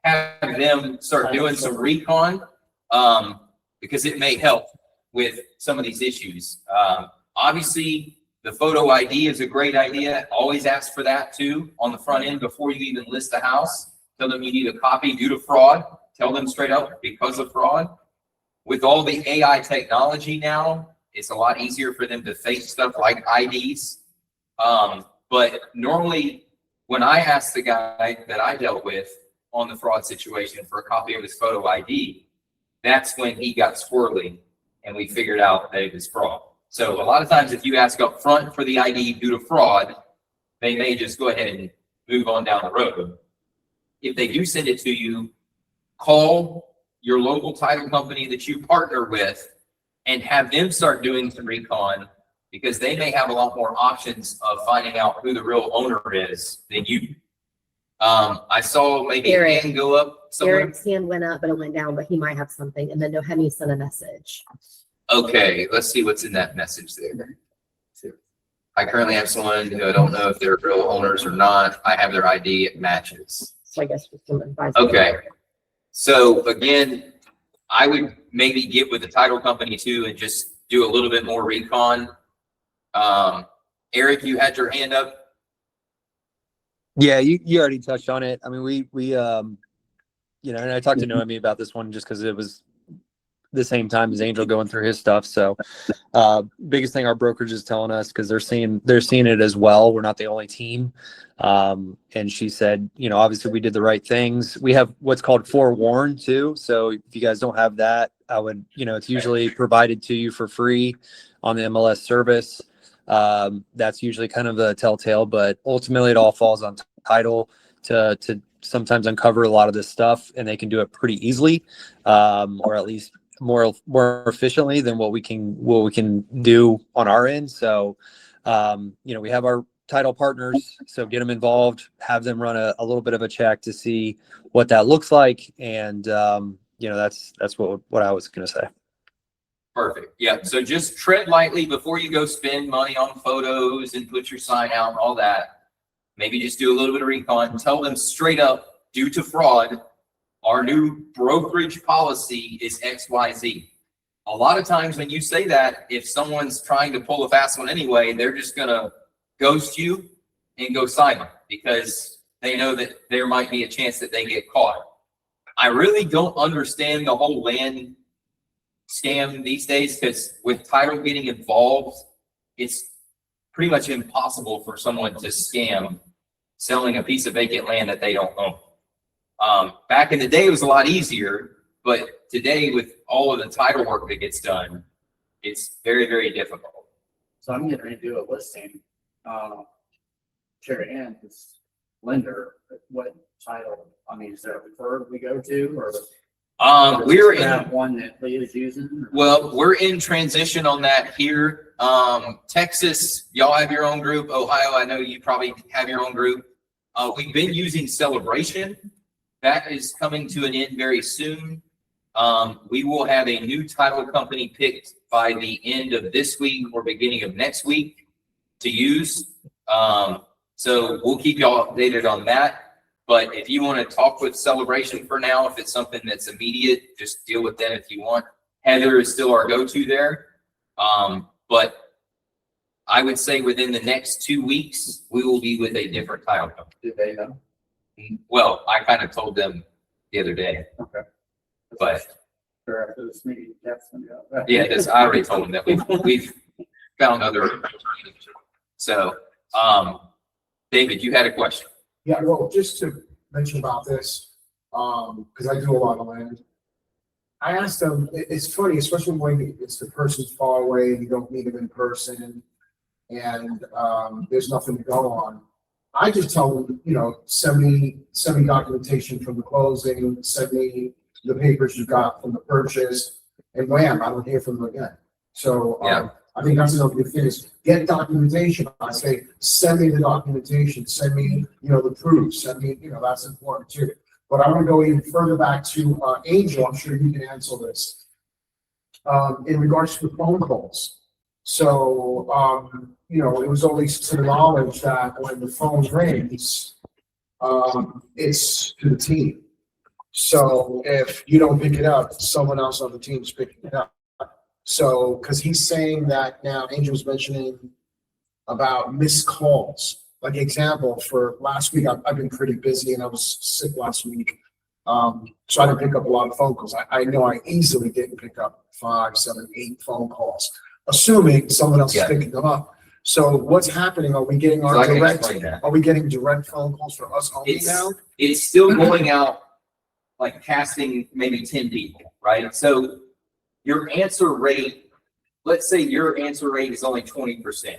have them start doing some recon, because it may help with some of these issues. Obviously, the photo ID is a great idea. Always ask for that too on the front end before you even list the house. Tell them you need a copy due to fraud. Tell them straight up because of fraud. With all the AI technology now, it's a lot easier for them to fake stuff like IDs. But normally when I asked the guy that I dealt with on the fraud situation for a copy of his photo ID, that's when he got squirrely and we figured out that it was fraud. So a lot of times if you ask up front for the ID due to fraud, they may just go ahead and move on down the road. If they do send it to you, call your local title company that you partner with and have them start doing some recon, because they may have a lot more options of finding out who the real owner is than you. I saw maybe a Eric. hand go up somewhere. Eric's hand went up, but it went down, but he might have something. And then Nohemi sent a message. Okay, let's see what's in that message there. I currently have someone who I don't know if they're real owners or not. I have their ID, it matches. So I guess just some advice. Okay. So again, I would maybe get with the title company too and just do a little bit more recon. Eric, you had your hand up. Yeah, you already touched on it. I mean, we you know, and I talked to Noemi about this one just because it was the same time as Angel going through his stuff. So biggest thing our brokerage is telling us, because they're seeing it as well. We're not the only team. And she said, you know, obviously we did the right things. We have what's called forewarn too. So if you guys don't have that, I would, you know, it's usually provided to you for free on the MLS service. That's usually kind of the telltale, but ultimately it all falls on title to sometimes uncover a lot of this stuff, and they can do it pretty easily, or at least more efficiently than what we can do on our end. So, you know, we have our title partners, so get them involved, have them run a little bit of a check to see what that looks like. And, you know, that's what I was going to say. Perfect. Yeah. So just tread lightly before you go spend money on photos and put your sign out and all that. Maybe just do a little bit of recon. Tell them straight up, due to fraud, our new brokerage policy is XYZ. A lot of times when you say that, if someone's trying to pull a fast one anyway, they're just going to ghost you and go silent because they know that there might be a chance that they get caught. I really don't understand the whole land scam these days, because with title getting involved, it's pretty much impossible for someone to scam selling a piece of vacant land that they don't own. Back in the day, it was a lot easier, but today with all of the title work that gets done, it's very, very difficult. So I'm getting ready to do a listing. Sherry Ann, this lender, what title? I mean, is there a preferred we go to, or? We're in that one that Lee is using? Or? Well, we're in transition on that here. Texas, y'all have your own group. Ohio, I know you probably have your own group. We've been using Celebration. That is coming to an end very soon. We will have a new title company picked by the end of this week or beginning of next week to use. So we'll keep y'all updated on that. But if you want to talk with Celebration for now, if it's something that's immediate, just deal with them if you want. Heather is still our go-to there. But I would say within the next 2 weeks, we will be with a different title company. Do they know? Well, I kind of told them the other day. Okay. But Sure, after this meeting, that's gonna go. yeah, I already told them that we've found other. So, David, you had a question. Yeah, well, just to mention about this, because I do a lot of land. I asked them, it's funny, especially when it's the person's far away, you don't meet them in person, and there's nothing to go on. I just tell them, you know, send me documentation from the closing, send me the papers you got from the purchase, and wham, I don't hear from them again. So, Yeah. I think that's another good thing is get documentation. I say, send me the documentation, send me, you know, the proof, send me, you know, that's important too. But I want to go even further back to Angel. I'm sure you can answer this. In regards to the phone calls, So, you know, it was always to the knowledge that when the phone rings, it's to the team. So if you don't pick it up, someone else on the team's picking it up. So, because he's saying that now, Angel's mentioning about missed calls. Like example, for last week, I've been pretty busy and I was sick last week. So I didn't pick up a lot of phone calls. I know I easily didn't pick up 5, 7, 8 phone calls, assuming someone else is Yeah. picking them up. So what's happening? Are we getting So our I can direct, explain that. are we getting direct phone calls for us only It's, now? it's still going out, like casting maybe 10 people, right? So your answer rate, let's say your answer rate is only 20%,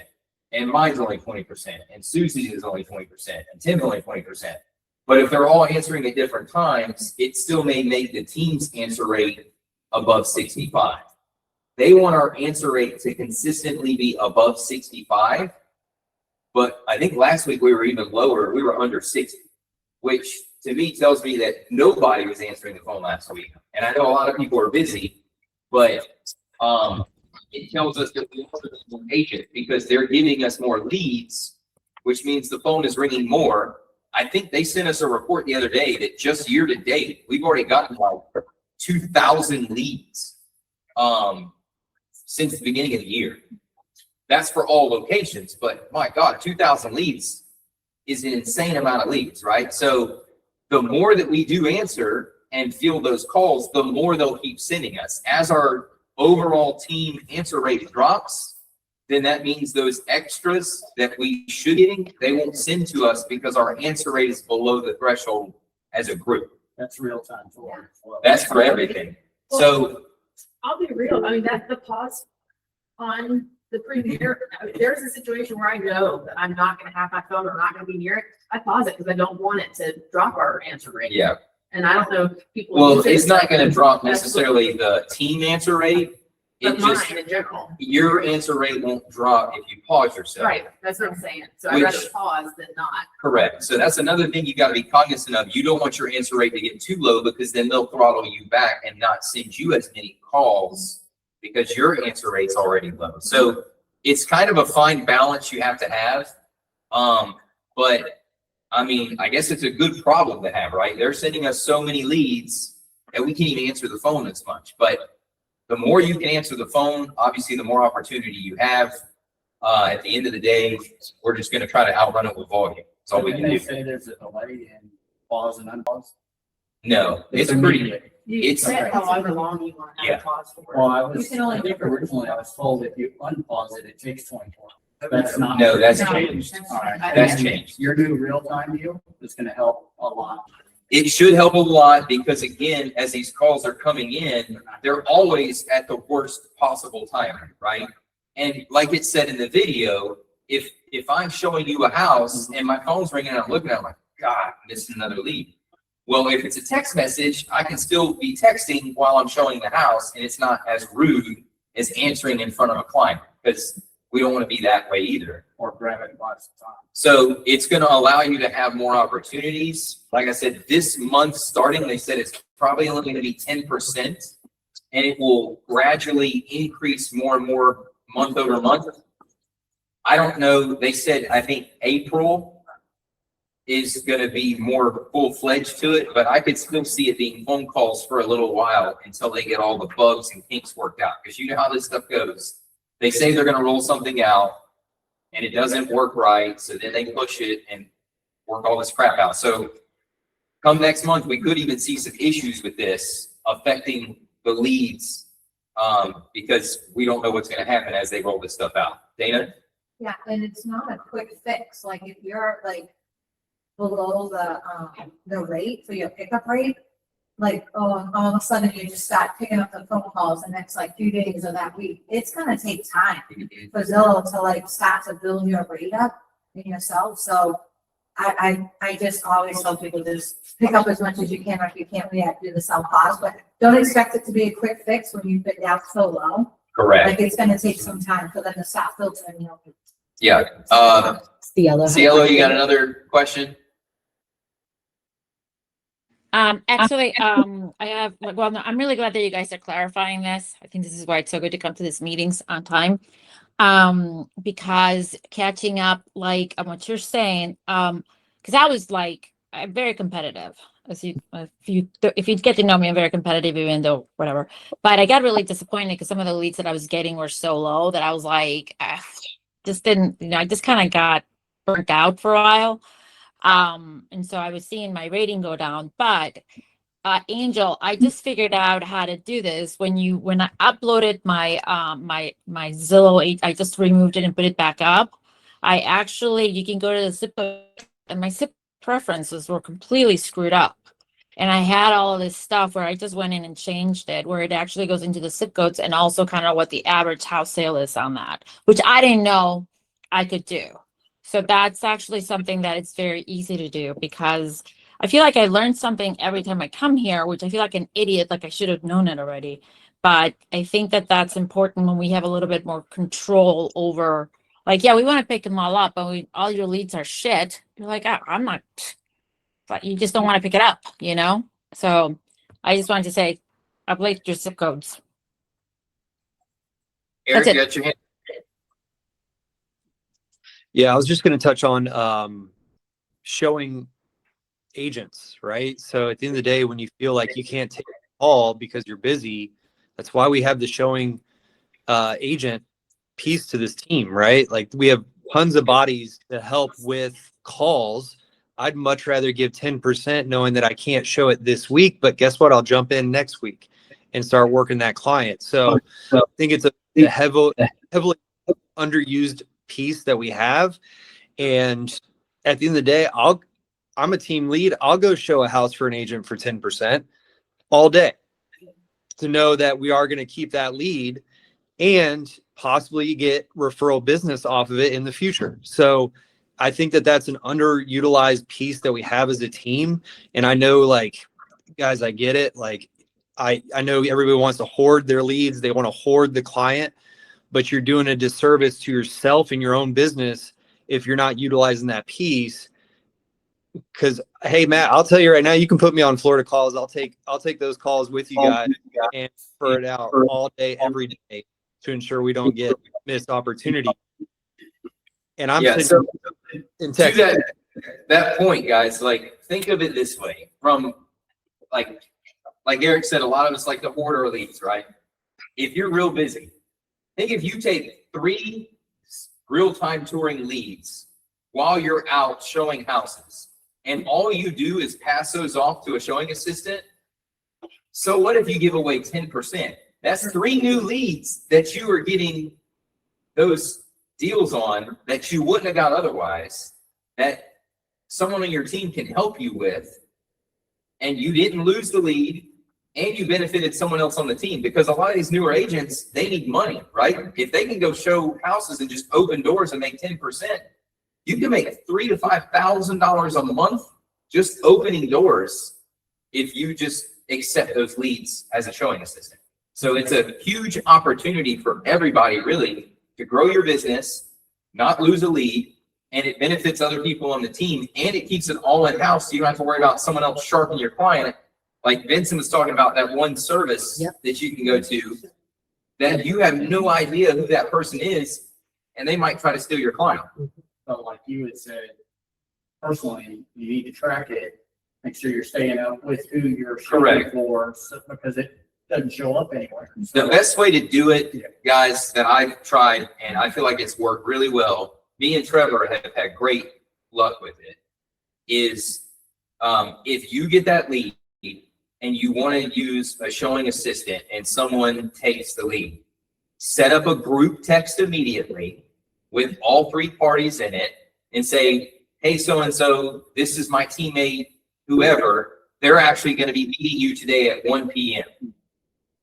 and mine's only 20%, and Susie's is only 20%, and Tim's only 20%. But if they're all answering at different times, it still may make the team's answer rate above 65. They want our answer rate to consistently be above 65. But I think last week we were even lower. We were under 60, which to me tells me that nobody was answering the phone last week. And I know a lot of people are busy, but it tells us that we're more patient because they're giving us more leads, which means the phone is ringing more. I think they sent us a report the other day that just year to date, we've already gotten like 2,000 leads since the beginning of the year. That's for all locations, but my God, 2,000 leads is an insane amount of leads, right? So the more that we do answer and field those calls, the more they'll keep sending us. As our overall team answer rate drops, then that means those extras that we should getting, they won't send to us because our answer rate is below the threshold as a group. That's real time for. That's for everything. So I'll be real, I mean, that's the pause on the premier, there's a situation where I know that I'm not gonna have my phone, or not gonna be near it. I pause it because I don't want it to drop our answer rate. yeah, And I don't know if people. well, use it. it's not gonna drop necessarily the team answer rate. But It just, mine in general. your answer rate won't drop if you pause yourself. Right, that's what I'm saying. So I'd rather Which- pause than not. Correct. So that's another thing you gotta be cognizant of. You don't want your answer rate to get too low because then they'll throttle you back and not send you as many calls because your answer rate's already low. So it's kind of a fine balance you have to have. But I mean, I guess it's a good problem to have, right? They're sending us so many leads that we can't even answer the phone as much. But the more you can answer the phone, obviously the more opportunity you have. At the end of the day, we're just gonna try to outrun it with volume. That's all we can They do. say there's a delay in pause and unpause. No, it's pretty, immediate. You It's- set however long you want to have Yeah. a pause for. Well, I You was, can only- I think originally I was told if you unpause it, it takes 24. That's not. No, that's No. changed. All right. That's changed. Your new real-time deal is gonna help a lot. It should help a lot because again, as these calls are coming in, they're always at the worst possible time, right? And like it said in the video, if I'm showing you a house and my phone's ringing and I'm looking at it, I'm like, God, this is another lead. Well, if it's a text message, I can still be texting while I'm showing the house and it's not as rude as answering in front of a client because we don't want to be that way either. Or grab it by the time. So it's going to allow you to have more opportunities. Like I said, this month starting, they said it's probably only going to be 10% and it will gradually increase more and more month over month. I don't know. They said, I think April is going to be more full-fledged to it, but I could still see it being phone calls for a little while until they get all the bugs and kinks worked out. Because you know how this stuff goes. They say they're going to roll something out and it doesn't work right. So then they push it and work all this crap out. So come next month, we could even see some issues with this affecting the leads because we don't know what's going to happen as they roll this stuff out. Dana? Yeah, and it's not a quick fix, like if you're like below the rate for your pickup rate, like, all of a sudden you just start picking up the phone calls the next like 2 days of that week, it's gonna take time for Zillow to like start to build your rate up in yourself, so I just always tell people just pick up as much as you can, or if you can't, we have to do the self-pause, but don't expect it to be a quick fix when you've been down so low. Correct. Like, it's gonna take some time for them to start filtering, you know. Yeah. Cielo. Cielo, you got another question? Actually, I have, well, no, I'm really glad that you guys are clarifying this. I think this is why it's so good to come to these meetings on time. Because catching up, like on what you're saying, because I was like, I'm very competitive. As you, if you get to know me, I'm very competitive, even though whatever. But I got really disappointed because some of the leads that I was getting were so low that I was like, just didn't, I just kind of got burnt out for a while. And so I was seeing my rating go down. But Angel, I just figured out how to do this. When I uploaded my my Zillow 8, I just removed it and put it back up. I actually, you can go to the zip code, and my zip preferences were completely screwed up. And I had all of this stuff where I just went in and changed it, where it actually goes into the zip codes and also kind of what the average house sale is on that, which I didn't know I could do. So that's actually something that it's very easy to do, because I feel like I learn something every time I come here, which I feel like an idiot, like I should have known it already. But I think that that's important when we have a little bit more control over, like, yeah, we want to pick them all up, but all your leads are shit. You're like, I'm not, but you just don't want to pick it up, you know? So I just wanted to say, update your zip codes. Eric, That's it. you got your hand? Yeah, I was just going to touch on showing agents, right? So at the end of the day, when you feel like you can't take a call because you're busy, that's why we have the showing agent piece to this team, right? Like, we have tons of bodies to help with calls. I'd much rather give 10% knowing that I can't show it this week, but guess what? I'll jump in next week and start working that client. So I think it's a heavily underused piece that we have. And at the end of the day, I'm a team lead. I'll go show a house for an agent for 10% all day to know that we are going to keep that lead and possibly get referral business off of it in the future. So I think that that's an underutilized piece that we have as a team. And I know, like, guys, I get it. Like, I know everybody wants to hoard their leads. They want to hoard the client, but you're doing a disservice to yourself and your own business if you're not utilizing that piece. Because, hey, Matt, I'll tell you right now, you can put me on Florida calls. I'll take those calls with you guys and refer it out all day, every day, to ensure we don't get missed opportunity. And I'm sitting in Texas. To that point, guys, like, think of it this way. From like Eric said, a lot of us like to hoard our leads, right? If you're real busy, think if you take 3 real-time touring leads while you're out showing houses, and all you do is pass those off to a showing assistant. So what if you give away 10%? That's 3 new leads that you are getting those deals on that you wouldn't have got otherwise, that someone on your team can help you with, and you didn't lose the lead, and you benefited someone else on the team. Because a lot of these newer agents, they need money, right? If they can go show houses and just open doors and make 10%, you can make $3,000 to $5,000 a month just opening doors if you just accept those leads as a showing assistant. So it's a huge opportunity for everybody, really, to grow your business, not lose a lead, and it benefits other people on the team, and it keeps it all in-house, so you don't have to worry about someone else sharpening your client. Like Vincent was talking about, that one service that you can go to that you have no idea who that person is, and they might try to steal your client. So like you had said, personally, you need to track it, make sure you're staying up with who you're Correct. shooting for, because it doesn't show up anywhere. The best way to do it, guys, that I've tried, and I feel like it's worked really well, me and Trevor have had great luck with it, is if you get that lead and you want to use a showing assistant and someone takes the lead, set up a group text immediately with all 3 parties in it and say, hey, so-and-so, this is my teammate, whoever, they're actually going to be meeting you today at 1 p.m.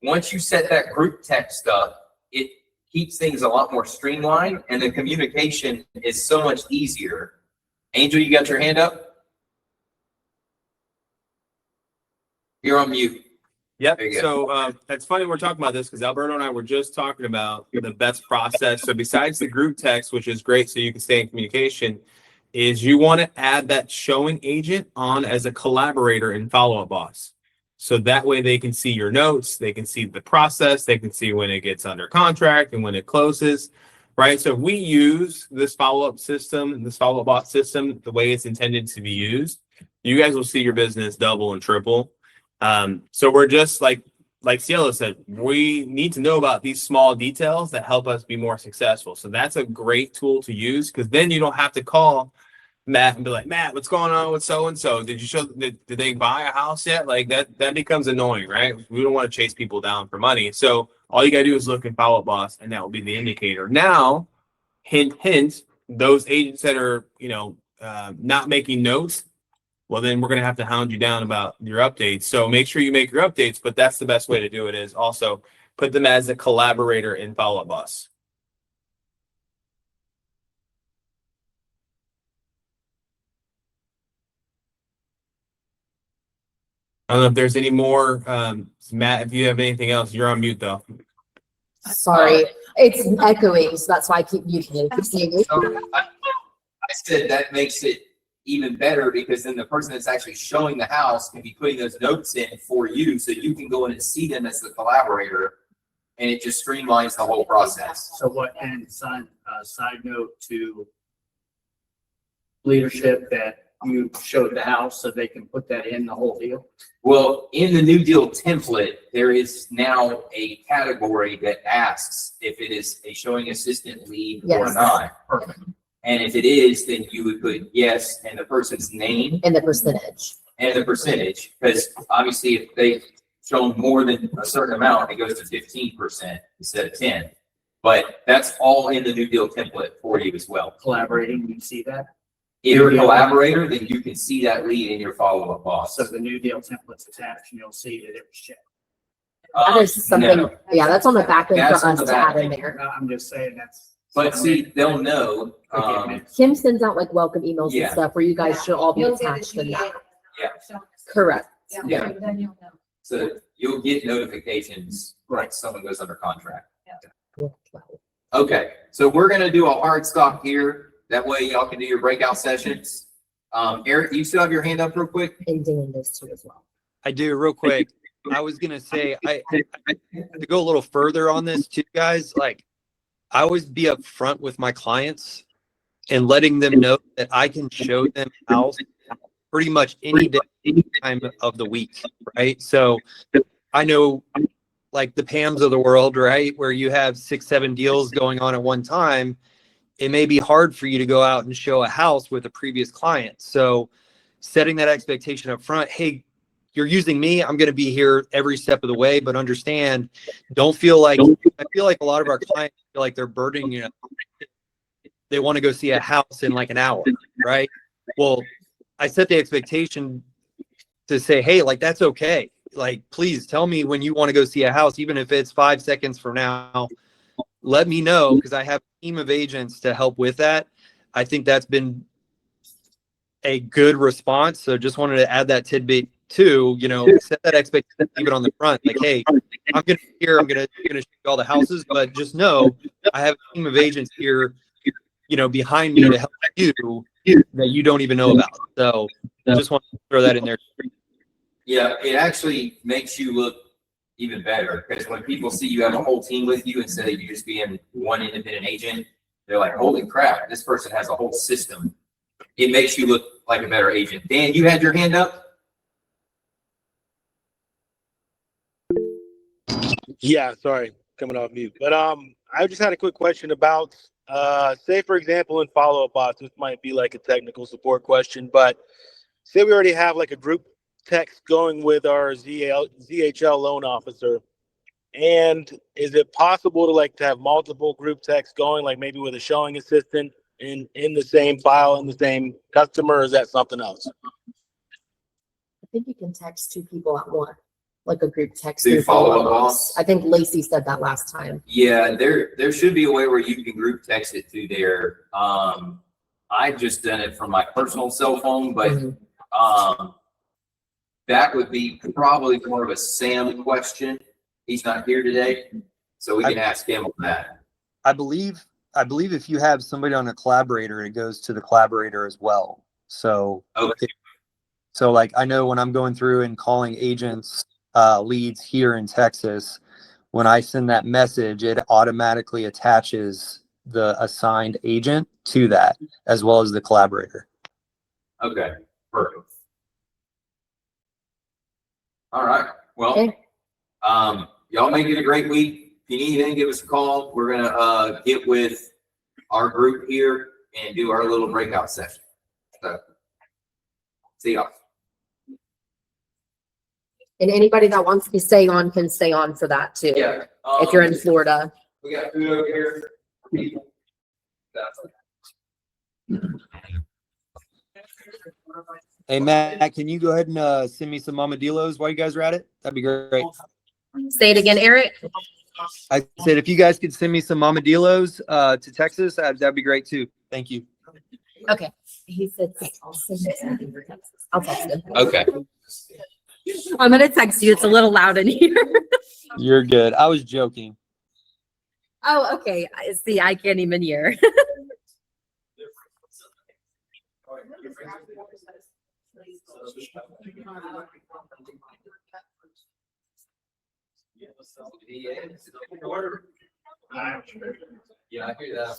Once you set that group text up, it keeps things a lot more streamlined, and the communication is so much easier. Angel, you got your hand up? You're on mute. Yep. There you So it's funny we're talking about this because Alberto and I were just talking about the best process. So besides the group text, which is great so you can stay in communication, is you want to add that showing agent on as a collaborator in Follow Up Boss. So that way they can see your notes, they can see the process, they can see when it gets under contract and when it closes. right? So if we use this follow-up system, this follow-up bot system, the way it's intended to be used, you guys will see your business double and triple. So we're just like Cielo said, we need to know about these small details that help us be more successful. So that's a great tool to use, because then you don't have to call Matt and be like, Matt, what's going on with so-and-so? Did they buy a house yet? Like that becomes annoying, right? We don't want to chase people down for money. So all you gotta do is look in Follow Up Boss, and that will be the indicator. Now, hint, hint, those agents that are, not making notes, well, then we're going to have to hound you down about your updates. So make sure you make your updates, but that's the best way to do it, is also put them as a collaborator in Follow Up Boss. I don't know if there's any more. Matt, if you have anything else, you're on mute though. Sorry, it's echoing, so that's why I keep muting it. Keep saying it. I said that makes it even better, because then the person that's actually showing the house can be putting those notes in for you, so you can go in and see them as the collaborator, and it just streamlines the whole process. So what, and side note to leadership, that you showed the house so they can put that in the whole deal? Well, in the new deal template, there is now a category that asks if it is a showing assistant lead or Yes. not. Perfect. And if it is, then you would put yes and the person's name And the percentage. and the percentage, because obviously if they've shown more than a certain amount, it goes to 15% instead of 10. But that's all in the new deal template for you as well. Collaborating, you see that? If you're a collaborator, then you can see that lead in your follow-up boss. So the new deal template's attached and you'll see that it was checked. That is something, No. yeah, that's on the back end That's for on us the to back add in end. there. I'm just saying that's. But see, they'll know, Kim sends out like welcome emails and Yeah. stuff where you guys should all be You'll get attached in that. Yeah. Correct. Yeah. Then you'll know. so you'll get notifications, like someone goes under contract. Yeah. Okay, so we're gonna do a hard stop here. That way y'all can do your breakout sessions. Eric, you still have your hand up real quick? And Dan does too as well. I do, real quick. I was gonna say, to go a little further on this too, guys, like I always be upfront with my clients and letting them know that I can show them house pretty much any day, any time of the week, right? So I know like the Pams of the world, right? Where you have 6-7 deals going on at one time, it may be hard for you to go out and show a house with a previous client. So setting that expectation up front, hey, you're using me, I'm going to be here every step of the way, but understand, don't feel like, I feel like a lot of our clients feel like they're burdening, they want to go see a house in like an hour, right? Well, I set the expectation to say, hey, like, that's okay. Like, please tell me when you want to go see a house, even if it's 5 seconds from now, let me know, because I have a team of agents to help with that. I think that's been a good response. So just wanted to add that tidbit too, set that expectation even on the front. Like, hey, I'm going to be here, I'm going to show you all the houses, but just know I have a team of agents here, behind me to help you that you don't even know about. So just want to throw that in there. Yeah, it actually makes you look even better, because when people see you have a whole team with you instead of you just being one independent agent, they're like, holy crap, this person has a whole system. It makes you look like a better agent. Dan, you had your hand up? Yeah, sorry, coming off mute. But I just had a quick question about, say for example, in Follow Up Boss, this might be like a technical support question, but say we already have like a group text going with our ZHL loan officer, and is it possible to have multiple group texts going, like maybe with a showing assistant in the same file, in the same customer, or is that something else? I think you can text 2 people at once, like a group text. Do you through follow up, Boss. boss? I think Lacey said that last time. Yeah, there should be a way where you can group text it through there. I just done it from my personal cell phone, but that would be probably more of a Sam question. He's not here today, so we can ask him on that. I believe if you have somebody on a collaborator, it goes to the collaborator as well. So, Okay. So like, I know when I'm going through and calling agents, leads here in Texas, when I send that message, it automatically attaches the assigned agent to that, as well as the collaborator. Okay, perfect. All right, well, Okay. y'all make it a great week. If you need anything, give us a call. We're gonna, get with our group here and do our little breakout session. So, see y'all. And anybody that wants to stay on can stay on for that too. Yeah. If you're in Florida. We got food over here. for people. Hey, Matt, can you go ahead and send me some Mamadillos while you guys are at it? That'd be great. Say it again, Eric. I said, if you guys could send me some Mamadillos to Texas, that'd be great too. Thank you. Okay. He said, I'll send it to him for Texas. I'll text him. Okay. I'm gonna text you. It's a little loud in here. You're good. I was joking. Oh, okay. See, I can't even hear. Yeah, I hear that.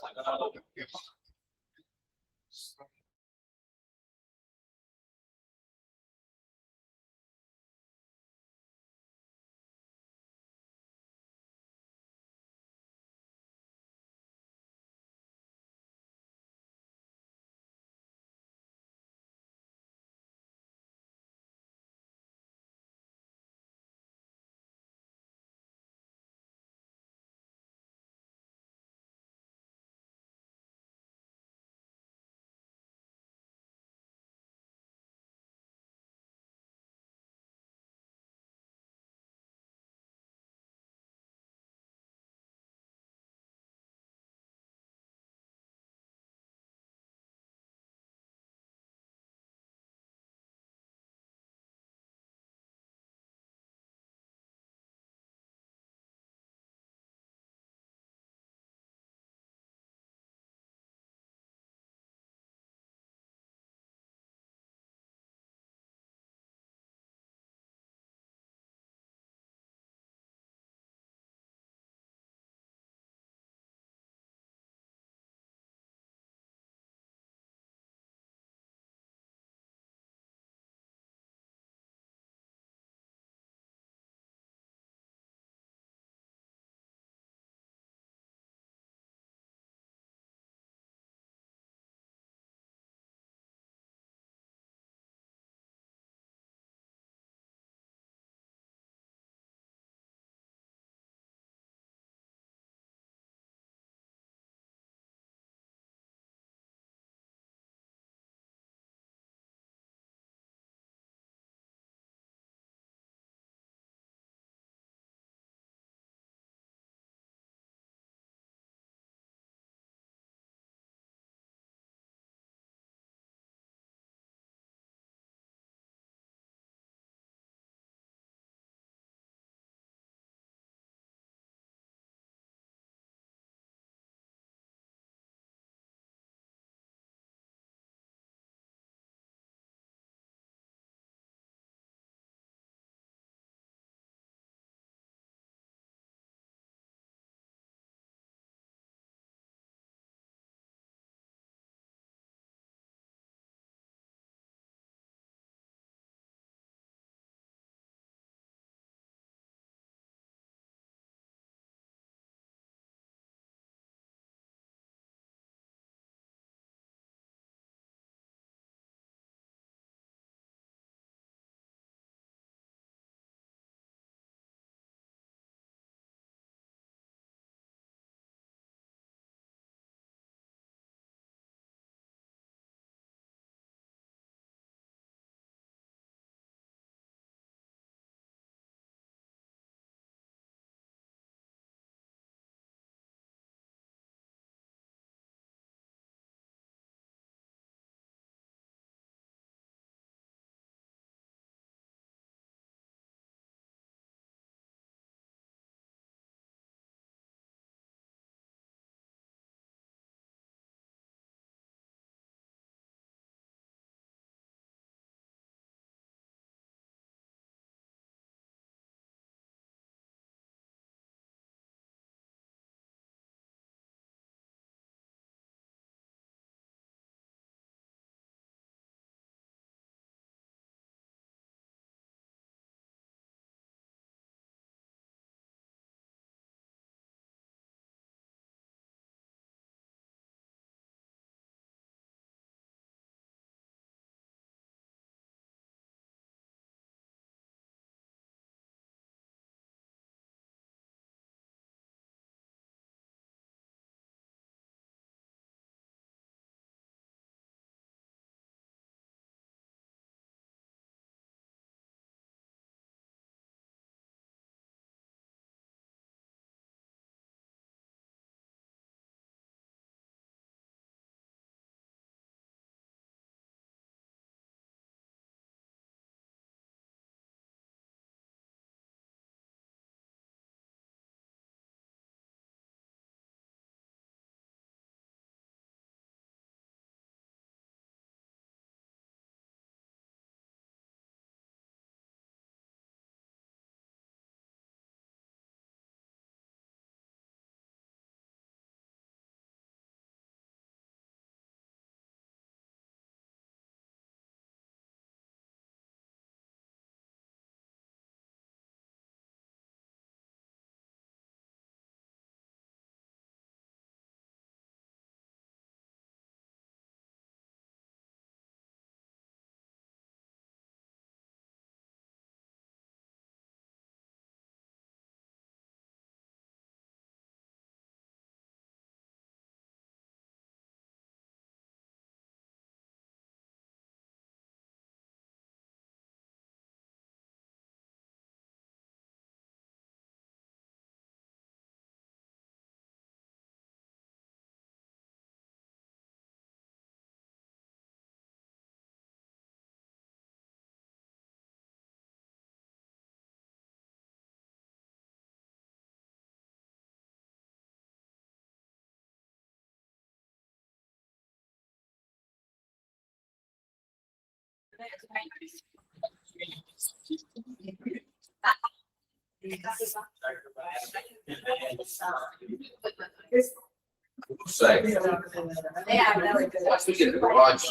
Say, They have another good. once we get the garage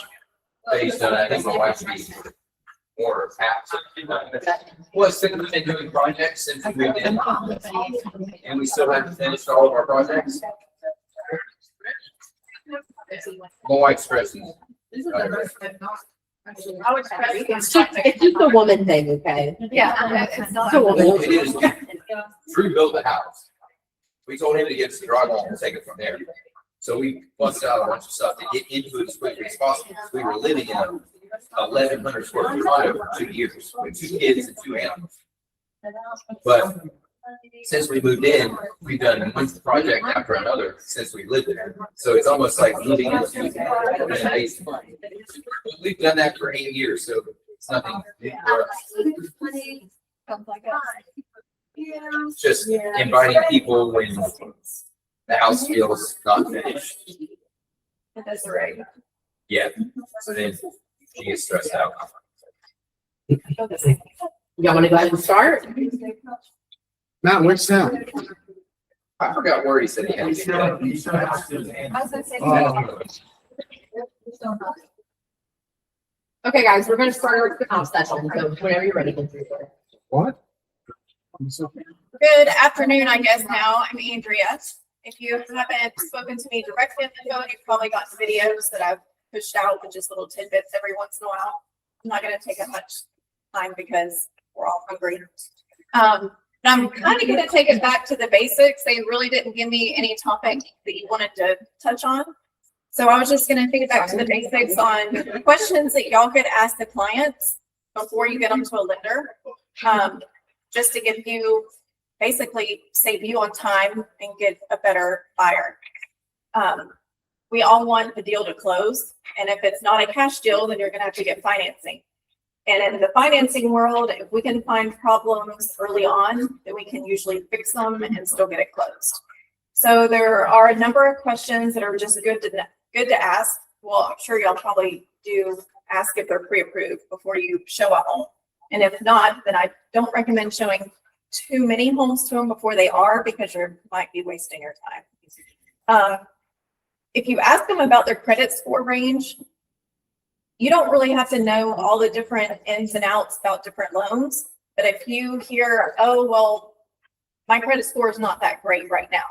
based on, I think my wife should be more apt. Well, since we've been doing projects since we moved in, and we still haven't finished all of our projects. My wife stresses. I would try to- It's just a woman thing, okay? Yeah, it's not. It is, Drew built the house. We told him to get us the drywall and take it from there. So we busted out a bunch of stuff to get into it as quickly as possible. Because we were living in a 1,100 square foot condo for 2 years with 2 kids and 2 animals. But since we moved in, we've done one project after another since we lived there. So it's almost like moving into a renovation. We've done that for 8 years, so it's nothing new for us. It's just inviting people when the house feels not finished. That's right. Yeah, so then she gets stressed out. Y'all wanna go ahead and start? Matt, what's that? I forgot where he said he had to get I was gonna say. Okay, guys, we're gonna start our comp session, so whenever you're ready. What? Good afternoon, I guess now. I'm Andrea. If you haven't spoken to me directly on the phone, you've probably gotten videos that I've pushed out with just little tidbits every once in a while. I'm not gonna take up much time because we're all hungry. But I'm kind of gonna take it back to the basics. They really didn't give me any topic that you wanted to touch on. So I was just gonna take it back to the basics on questions that y'all could ask the clients before you get them to a lender. Just to give you, basically save you on time and get a better buyer. We all want the deal to close. And if it's not a cash deal, then you're gonna have to get financing. And in the financing world, if we can find problems early on, then we can usually fix them and still get it closed. So there are a number of questions that are just good to ask. Well, I'm sure y'all probably do ask if they're pre-approved before you show a home. And if not, then I don't recommend showing too many homes to them before they are, because you might be wasting your time. If you ask them about their credit score range, you don't really have to know all the different ins and outs about different loans. But if you hear, oh, well, my credit score is not that great right now,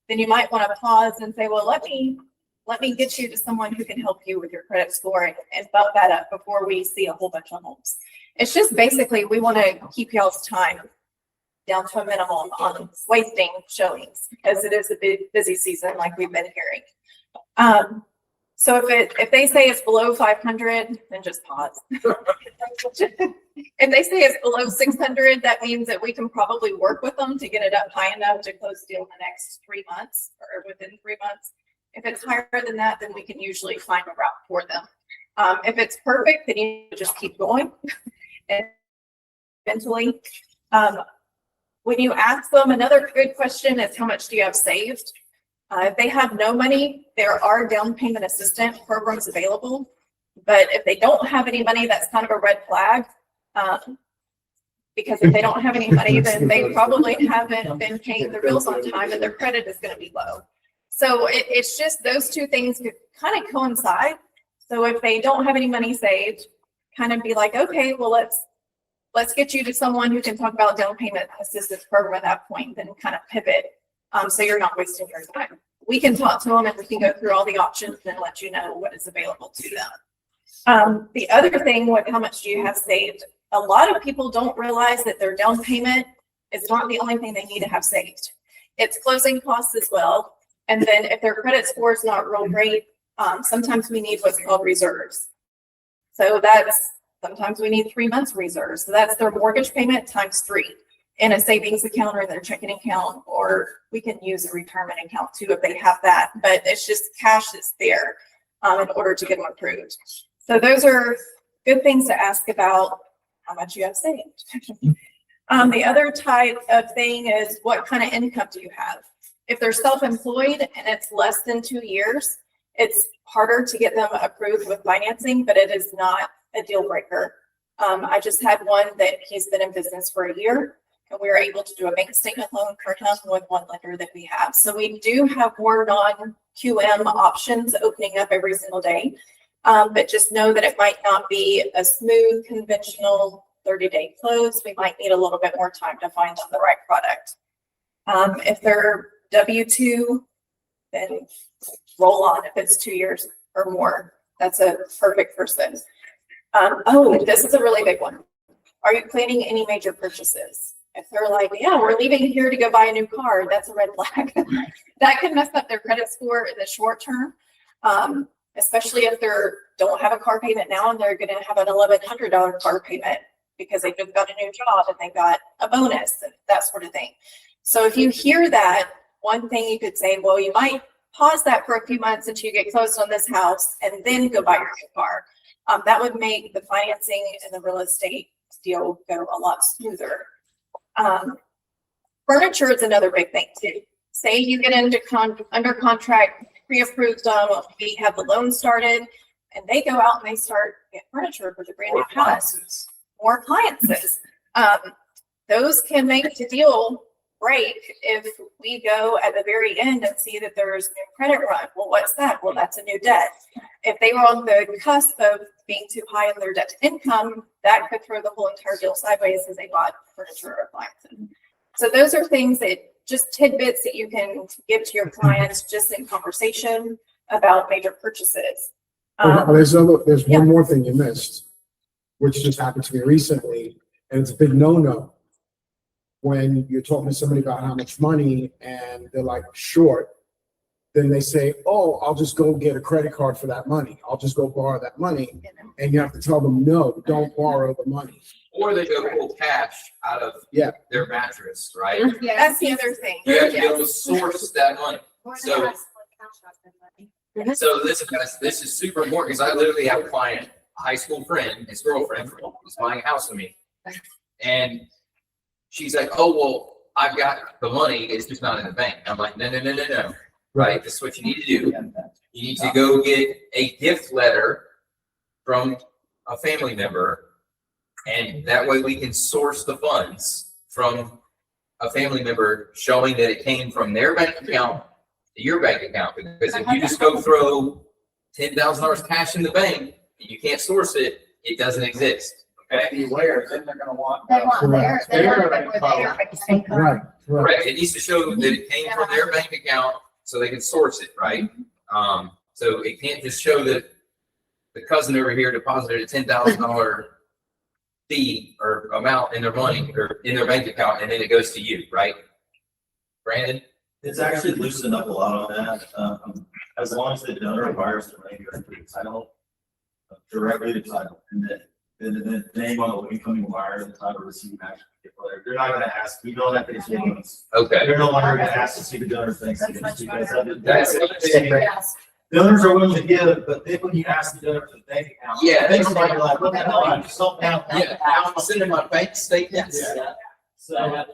then you might want to pause and say, well, let me get you to someone who can help you with your credit score and bump that up before we see a whole bunch of homes. It's just basically, we want to keep y'all's time down to a minimum on wasting showings, because it is a big busy season like we've been hearing. So if they say it's below 500, then just pause. If they say it's below 600, that means that we can probably work with them to get it up high enough to close the deal in the next 3 months or within 3 months. If it's higher than that, then we can usually find a route for them. If it's perfect, then you just keep going. And eventually, when you ask them, another good question is, how much do you have saved? If they have no money, there are down payment assistance programs available. But if they don't have any money, that's kind of a red flag. Because if they don't have any money, then they probably haven't been paying their bills on time and their credit is going to be low. So it's just those two things could kind of coincide. So if they don't have any money saved, kind of be like, okay, well, let's get you to someone who can talk about down payment assistance program at that point, then kind of pivot. So you're not wasting your time. We can talk to them and we can go through all the options and let you know what is available to them. The other thing, how much do you have saved? A lot of people don't realize that their down payment is not the only thing they need to have saved. It's closing costs as well. And then if their credit score is not real great, sometimes we need what's called reserves. So sometimes we need 3 months reserves. So that's their mortgage payment times 3 in a savings account or their checking account, or we can use a retirement account too if they have that. But it's just cash that's there in order to get them approved. So those are good things to ask about how much you have saved. The other type of thing is, what kind of income do you have? If they're self-employed and it's less than 2 years, it's harder to get them approved with financing, but it is not a deal breaker. I just had one that he's been in business for a year, and we were able to do a bank statement loan for him with one lender that we have. So we do have more non-QM options opening up every single day. But just know that it might not be a smooth, conventional 30-day close. We might need a little bit more time to find the right product. If they're W-2, then roll on if it's 2 years or more. That's a perfect person. Oh, this is a really big one. Are you planning any major purchases? If they're like, yeah, we're leaving here to go buy a new car, that's a red flag. That can mess up their credit score in the short term. Especially if they don't have a car payment now and they're going to have an $1,100 car payment because they just got a new job and they got a bonus and that sort of thing. So if you hear that, one thing you could say, well, you might pause that for a few months until you get closed on this house and then go buy your new car. That would make the financing and the real estate deal go a lot smoother. Furniture is another big thing too. Say you get into under contract, pre-approved, we have the loan started, and they go out and they start getting furniture for the brand new house. More appliances. Those can make the deal break if we go at the very end and see that there's new credit run. Well, what's that? Well, that's a new debt. If they were on the cusp of being too high in their debt to income, that could throw the whole entire deal sideways as they bought furniture or appliances. So those are things that just tidbits that you can give to your clients just in conversation about major purchases. There's one more thing you missed, which just happened to me recently, and it's a big no-no. When you're talking to somebody about how much money and they're like short, then they say, oh, I'll just go get a credit card for that money. I'll just go borrow that money. And you have to tell them, no, don't borrow the money. Or they go pull cash out of Yeah. their mattress, right? Yeah, that's the other thing. You have to be able to source that money. So listen, guys, this is super important because I literally have a client, a high school friend, his girlfriend, is buying a house with me. And she's like, oh, well, I've got the money. It's just not in the bank. I'm like, no. Right. This is what you need to do. You need to go get a gift letter from a family member. And that way we can source the funds from a family member showing that it came from their bank account to your bank account. Because if you just go throw $10,000 cash in the bank and you can't source it, it doesn't exist. Okay. Beware, then they're gonna want. They want their, they want it with their bank card. Right. Correct. It needs to show that it came from their bank account so they can source it, right? So it can't just show that the cousin over here deposited a $10,000 fee or amount in their money or in their bank account and then it goes to you, right? Brandon? It's actually loosened up a lot on that. As long as the donor wires the money directly to title, directly to title, and then the name on the incoming wire, the title receipt match. They're not going to ask. We don't have to issue loans. Okay. They're no longer going to ask to see the donor's bank statements because of it. That's Yes. Donors are willing to give, but then when you ask the donor for the bank account, Yeah. they are like, what the hell? I'm so down. Yeah, I'm sending my bank statements. Yeah. So,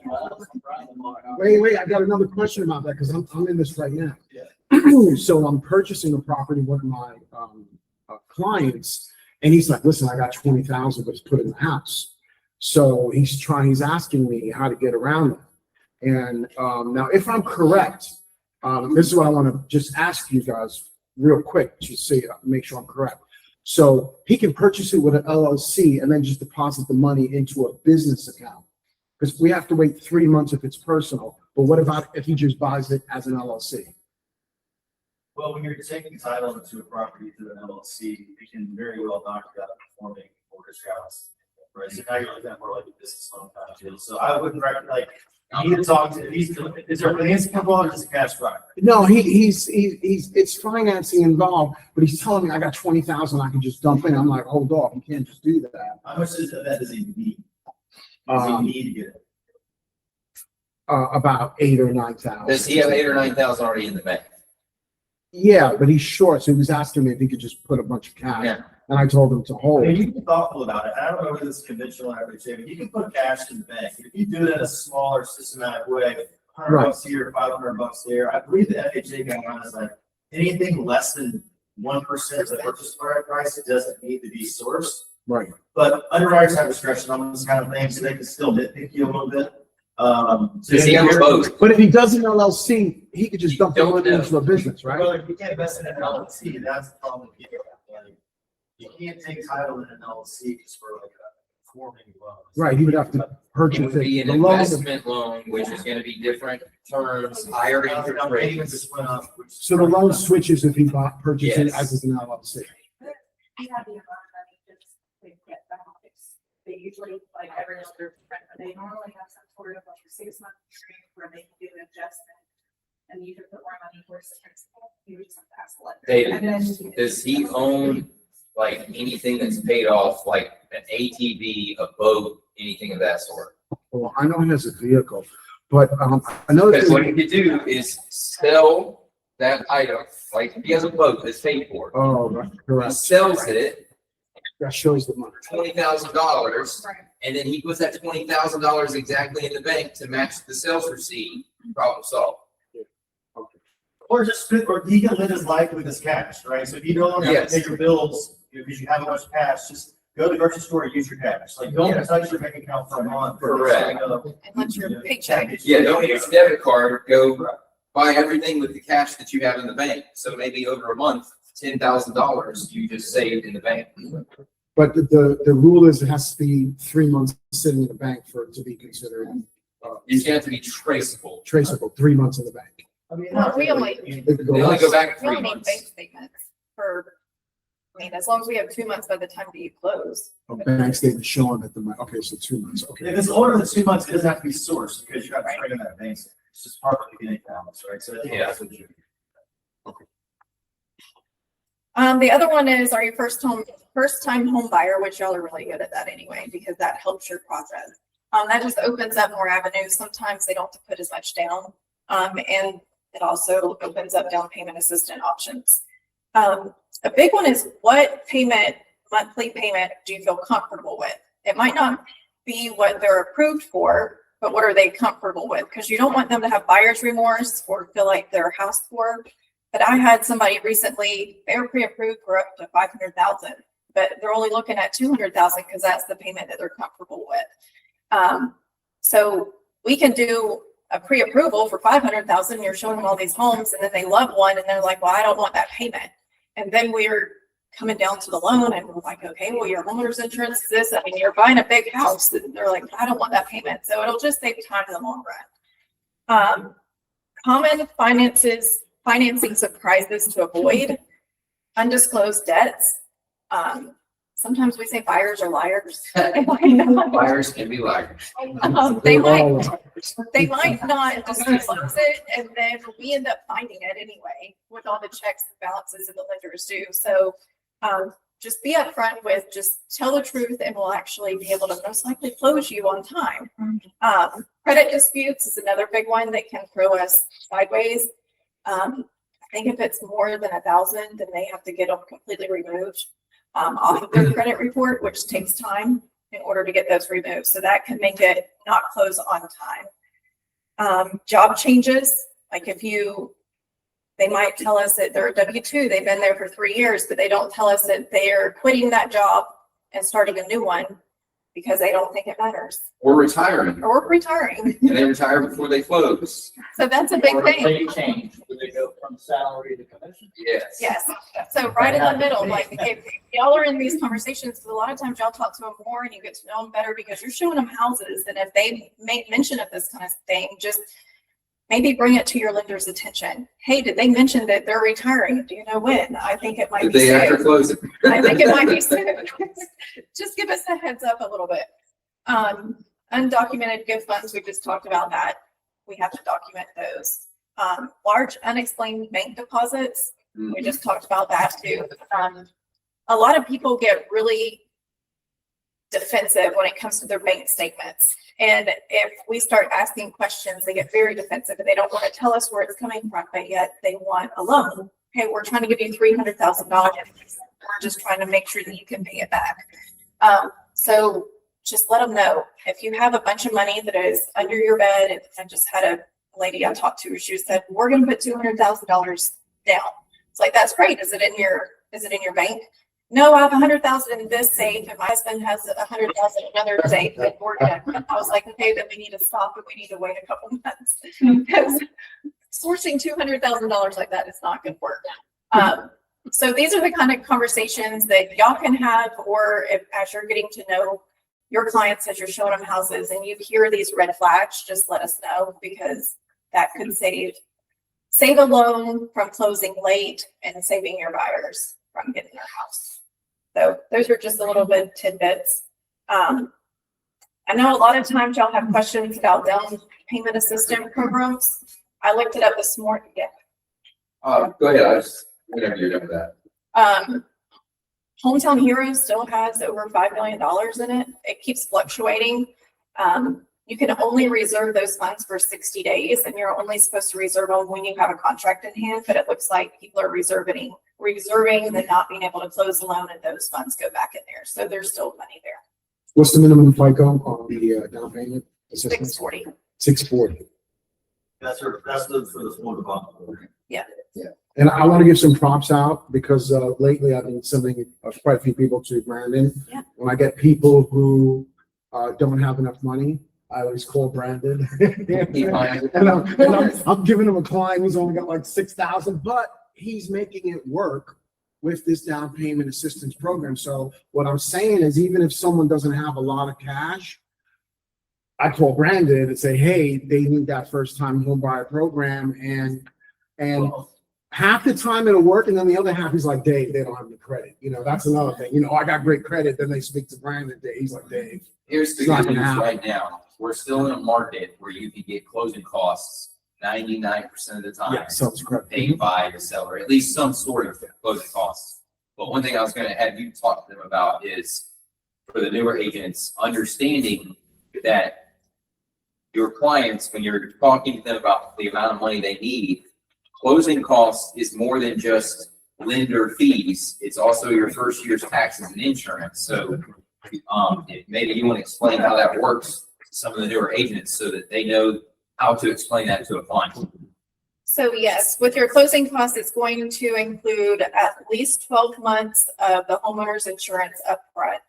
Wait, I got another question about that because I'm in this right now. Yeah. So I'm purchasing a property, one of my clients, and he's like, listen, I got 20,000, let's put it in the house. So he's asking me how to get around that. And now if I'm correct, this is what I want to just ask you guys real quick to see, make sure I'm correct. So he can purchase it with an LLC and then just deposit the money into a business account. Because we have to wait 3 months if it's personal. But what about if he just buys it as an LLC? Well, when you're taking title into a property through an LLC, it can very well knock you out of performing mortgage house. Right, so now you're looking at more like a business loan kind of deal. So I wouldn't recommend, like, you need to talk to, is there financing involved or just a cash buyer? No, he's it's financing involved, but he's telling me I got 20,000, I can just dump in. I'm like, hold off, you can't just do that. How much is that does he need? Does he need to get it? About 8,000 or 9,000. Does he have 8,000 or 9,000 already in the bank? Yeah, but he's short, so he was asking me if he could just put a bunch of cash. Yeah. And I told him to I hold. mean, you can be thoughtful about it. I don't know whether it's conventional or everything, but you can put cash in the bank. If you do it in a smaller systematic way, $100 here, $500 there, I believe the FHA guideline is like anything less than 1% of the purchase price, it doesn't need to be sourced. Right. But underwriters have discretion on this kind of thing, so they can still nitpick you a little bit. Does he own both? But if he does an LLC, he could just dump the Don't money know. into a business, right? Well, if you can't invest in an LLC, that's the problem. Like, you can't take title in an LLC just for like a forming loan. Right, he would have to It purchase would be it. an The loan, investment loan, which is gonna be different terms, higher interest Down payments rates. just went up, which- so the loan switches if he purchases it Yes. as an LLC. We have the amount of money just to get the house. They usually, like every other, they normally have some sort of like a 6-month period where they can do an adjustment. And you can put more money towards the principal, you just have to ask the lender. David, And then- does he own like anything that's paid off, like an ATV, a boat, anything of that sort? Well, I know he has a vehicle, but, another Because what thing. he could do is sell that item, like if he has a boat that's paid for. Oh, right, He correct. sells it, That shows the money. $20,000, Right. and then he puts that $20,000 exactly in the bank to match the sales receipt, problem solved. Or just, or he can live his life with his cash, right? So if you don't have to Yes. pay your bills, because you have a bunch of cash, just go to the grocery store and use your cash. Like, don't Yeah. touch your bank account for a month. Correct. Unless your paycheck. Yeah, don't use a debit card, go buy everything with the cash that you have in the bank. So maybe over a month, $10,000 you just saved in the bank. But the rule is it has to be 3 months sitting in the bank for it to be considered It's gonna have to be traceable. traceable, 3 months in the bank. I mean, Well, we only, It could go They only less. go back we 3 only need months. bank statements for, I mean, as long as we have 2 months by the time that you close. A bank statement showing that the money, okay, so 2 months, okay. If it's older than 2 months, it doesn't have to be sourced because you got to trade in that bank. It's just part of the beginning balance, right? So I think Yeah. that's what you. The other one is, are you first time home buyer, which y'all are really good at that anyway, because that helps your process. That just opens up more avenues. Sometimes they don't have to put as much down. And it also opens up down payment assistant options. A big one is what monthly payment do you feel comfortable with? It might not be what they're approved for, but what are they comfortable with? Because you don't want them to have buyer's remorse or feel like they're house poor. But I had somebody recently, they were pre-approved for up to 500,000, but they're only looking at 200,000 because that's the payment that they're comfortable with. So we can do a pre-approval for 500,000. You're showing them all these homes and then they love one and they're like, well, I don't want that payment. And then we're coming down to the loan and we're like, okay, well, your homeowner's insurance is this. I mean, you're buying a big house and they're like, I don't want that payment. So it'll just save time in the long run. Common financing surprises to avoid, undisclosed debts. Sometimes we say buyers are liars. Buyers can be liars. They might not disclose it, and then we end up finding it anyway with all the checks and balances and the lenders do. So just be upfront with, just tell the truth and we'll actually be able to most likely close you on time. Credit disputes is another big one that can throw us sideways. I think if it's more than 1,000, then they have to get them completely removed off of their credit report, which takes time in order to get those removed. So that can make it not close on time. Job changes, like they might tell us that they're a W-2, they've been there for 3 years, but they don't tell us that they're quitting that job and starting a new one because they don't think it matters, Or retiring, or retiring. and they retire before they close. So that's a big Or thing. they change, do they go from salary to commission? Yes. Yes, so right in the middle, like if y'all are in these conversations, 'cause a lot of times y'all talk to them more and you get to know them better because you're showing them houses. And if they make mention of this kind of thing, just maybe bring it to your lender's attention. Hey, did they mention that they're retiring? Do you know when? I think it might The be day after soon. closing. I think it might be soon. Just give us a heads up a little bit. Undocumented gift funds, we just talked about that. We have to document those. Large unexplained bank deposits, we just talked about that too. A lot of people get really defensive when it comes to their bank statements. And if we start asking questions, they get very defensive and they don't want to tell us where it's coming from, but yet they want a loan. Hey, we're trying to give you $300,000. We're just trying to make sure that you can pay it back. So just let them know if you have a bunch of money that is under your bed. And I just had a lady I talked to, she said, we're going to put $200,000 down. It's like, that's great. Is it in your bank? no, I have 100,000 in this safe and my husband has 100,000 in another safe. And we're gonna, I was like, okay, then we need to stop and we need to wait a couple months. Because sourcing $200,000 like that is not gonna work. So these are the kind of conversations that y'all can have, or if as you're getting to know your clients, as you're showing them houses and you hear these red flags, just let us know, because that could save a loan from closing late and saving your buyers from getting their house. So those are just a little bit of tidbits. I know a lot of times y'all have questions about down payment assistance programs. I looked it up this morning. Yeah. Go ahead, I just, whenever you're done with that. Hometown Heroes still has over $5 million in it. It keeps fluctuating. You can only reserve those funds for 60 days and you're only supposed to reserve them when you have a contract in hand, but it looks like people are reserving and not being able to close the loan and those funds go back in there. So there's still money there. What's the minimum FICO on the down payment? 640. 640. That's for the Florida bond. Yeah. Yeah. And I want to give some props out because lately I've been sending quite a few people to Brandon. Yeah. When I get people who don't have enough money, I always call Brandon. and I'm giving him a client who's only got like 6,000, but he's making it work with this down payment assistance program. So what I'm saying is, even if someone doesn't have a lot of cash, I call Brandon and say, hey, they need that first time home buyer program. And half the time it'll work. And then the other half, he's like, Dave, they don't have any credit. You know, that's another thing. You know, I got great credit. Then they speak to Brandon. He's like, Dave. Here's the It's not good gonna news happen. right now. We're still in a market where you can get closing costs 99% of the time. Yeah, so it's correct. Paid by the seller, at least some sort of closing costs. But one thing I was gonna have you talk to them about is for the newer agents, understanding that your clients, when you're talking to them about the amount of money they need, closing costs is more than just lender fees. It's also your first year's taxes and insurance. So if maybe you want to explain how that works to some of the newer agents so that they know how to explain that to a client. So yes, with your closing costs, it's going to include at least 12 months of the homeowner's insurance upfront.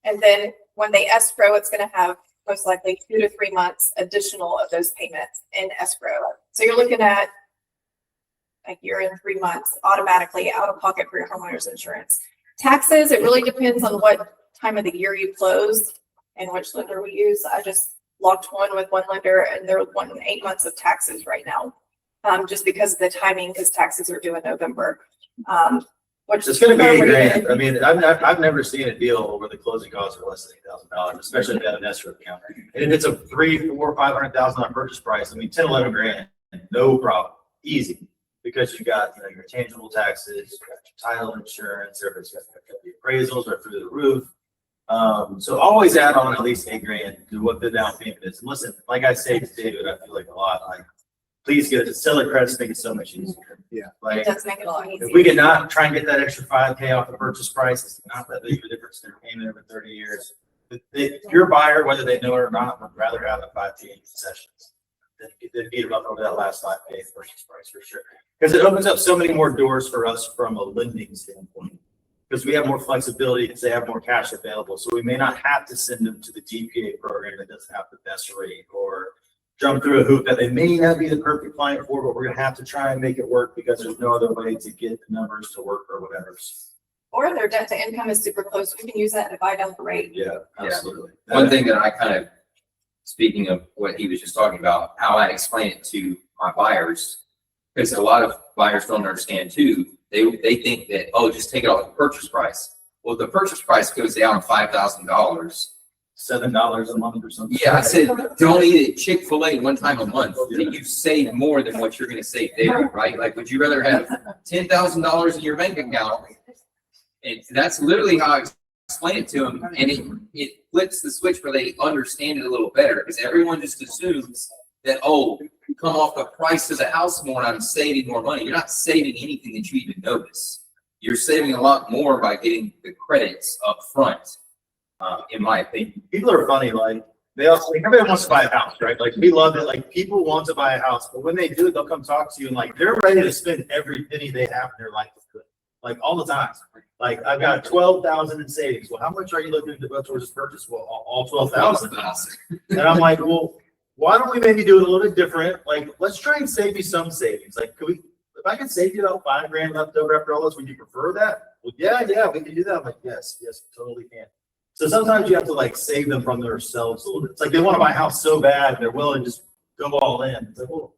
And then when they escrow, it's going to have most likely 2 to 3 months additional of those payments in escrow. So you're looking at a year and 3 months automatically out of pocket for your homeowner's insurance. Taxes, it really depends on what time of the year you close and which lender we use. I just locked one with one lender and they're wanting 8 months of taxes right now. Just because of the timing, because taxes are due in November. Which It's gonna be is $8,000. I mean, I've never seen a deal where the closing costs are less than $8,000, especially if you have an escrow account. And if it's a $300,000, $400,000, $500,000 purchase price, I mean, 10, 11 grand, no problem, easy. Because you got, you know, your tangible taxes, you got your title insurance, everybody's got the appraisals are through the roof. So always add on at least $8 grand to what the down payment is. And listen, like I say to David, I feel like a lot, like, please get it, seller credits make it so much easier. Yeah. Like, It does make it a lot if easier. we could not try and get that extra $5K off the purchase price, it's not that big of a difference in their payment over 30 years. Your buyer, whether they know it or not, would rather have the 5K in concessions than beat them up over that last 5K purchase price for sure. Because it opens up so many more doors for us from a lending standpoint. Because we have more flexibility because they have more cash available. So we may not have to send them to the GPA program that doesn't have the best rate, or jump through a hoop that they may not be the perfect client for, but we're gonna have to try and make it work because there's no other way to get the numbers to work or whatever. Or their debt to income is super close. We can use that to buy down the rate. Yeah, absolutely. One thing that I kind of, speaking of what he was just talking about, how I explain it to my buyers, because a lot of buyers don't understand too. They think that, oh, just take it off the purchase price. Well, the purchase price goes down $5,000. $7 a month or something. Yeah, I said, don't eat at Chick-fil-A one time a month. You save more than what you're gonna save there, right? Like, would you rather have $10,000 in your bank account? And that's literally how I explain it to them. And it flips the switch where they understand it a little better, because everyone just assumes that, oh, come off the price of the house more and I'm saving more money. You're not saving anything that you even notice. You're saving a lot more by getting the credits up front. In my opinion. People are funny, like everybody wants to buy a house, right? Like we love it. Like people want to buy a house, but when they do, they'll come talk to you and like they're ready to spend every penny they have in their life. Like all the time. Like, I've got 12,000 in savings. Well, how much are you looking to devote towards this purchase? Well, all 12,000. And I'm like, well, why don't we maybe do it a little bit different? Like, let's try and save you some savings. Like, could we, if I could save you about $5,000 left over after all this, would you prefer that? Well, yeah, we can do that. I'm like, yes, totally can. So sometimes you have to like save them from themselves a little bit. It's like they want to buy a house so bad, they're willing to just go all in. It's like, well,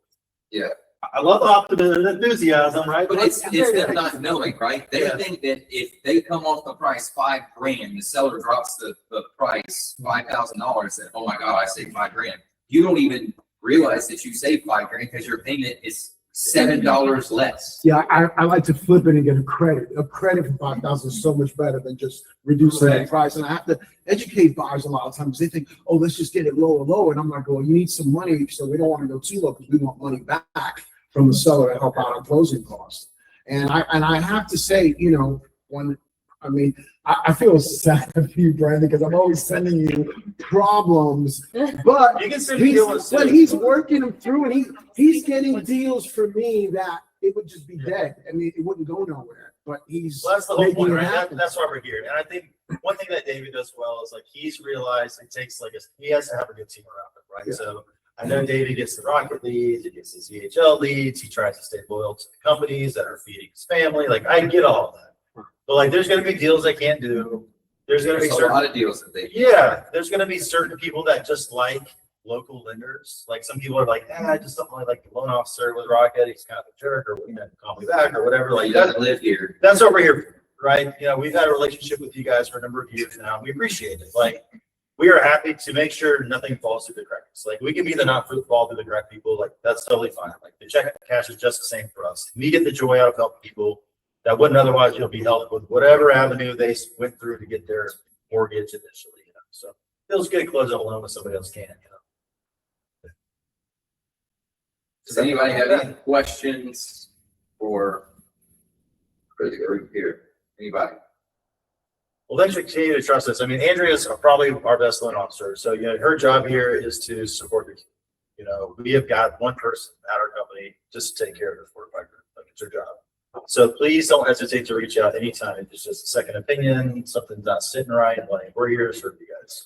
Yeah. I love the optimism and enthusiasm, right? But it's them not knowing, right? They think that if they come off the price $5,000, the seller drops the price $5,000, that, oh my God, I saved $5,000. You don't even realize that you saved $5,000 because your payment is $7 less. Yeah, I like to flip it and get a credit. A credit for 5,000 is so much better than just reducing the Correct. price. And I have to educate buyers a lot of times. They think, oh, let's just get it lower. And I'm like, well, you need some money, so we don't want to go too low because we want money back from the seller to help out on closing costs. And I have to say, you know, I feel sad for you, Brandon, because I'm always sending you problems, but You can send me deals. he's working them through, and he's getting deals for me that it would just be dead. I mean, it wouldn't go nowhere, but he's Well, that's the whole making point, it right? happen. That's why we're here. And I think one thing that David does well is like he's realized it takes like he has to have a good team around him, right? Yeah. So I know David gets the Rocket leads, he gets the ZHL leads, he tries to stay loyal to the companies that are feeding his family. Like I get all of that. But like there's gonna be deals I can't do. There's gonna be There's a lot certain of deals that they. there's gonna be certain people that just like local lenders. Like some people are like, I just don't really like the loan officer with Rocket. He's kind of a jerk, or call me back or whatever. Like He doesn't live here. that's what we're here for, right? You know, we've had a relationship with you guys for a number of years now. We appreciate it. Like, we are happy to make sure nothing falls through the cracks. Like, we can be the not fall through the crack people. Like, that's totally fine. Like, the check cash is just the same for us. We get the joy out of helping people that wouldn't otherwise, be helped with whatever avenue they went through to get their mortgage initially. You know, so it feels good to close out a loan when somebody else can. Does anybody have any questions for the group here? Anybody? Well, thanks for continuing to trust us. I mean, Andrea's probably our best loan officer. So, her job here is to support the, we have got one person at our company just to take care of the fortified group. Like, it's her job. So please don't hesitate to reach out anytime. If it's just a second opinion, something's not sitting right, like we're here to serve you guys.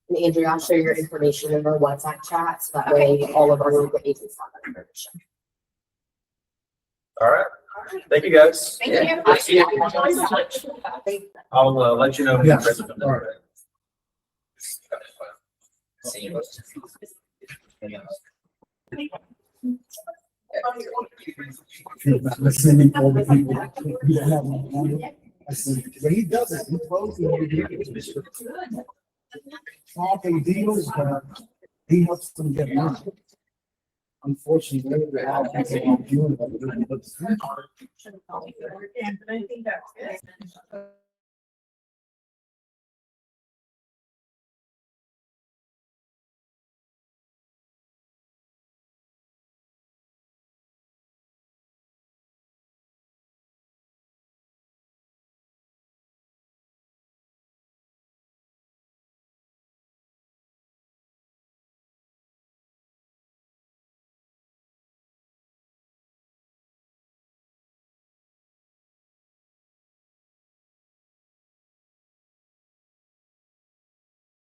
And Andrea, I'll share your information in our WhatsApp chat, so that way all of our local agents have that information. All right. Thank you, guys. Thank you. I see it. I'll let you know. when Yeah. the president comes All right. back. See you. Listening to all the people. You don't have any money. But he doesn't. He closes the talking deals, but he helps them get money. Unfortunately, they're out there doing it. And I think that's good.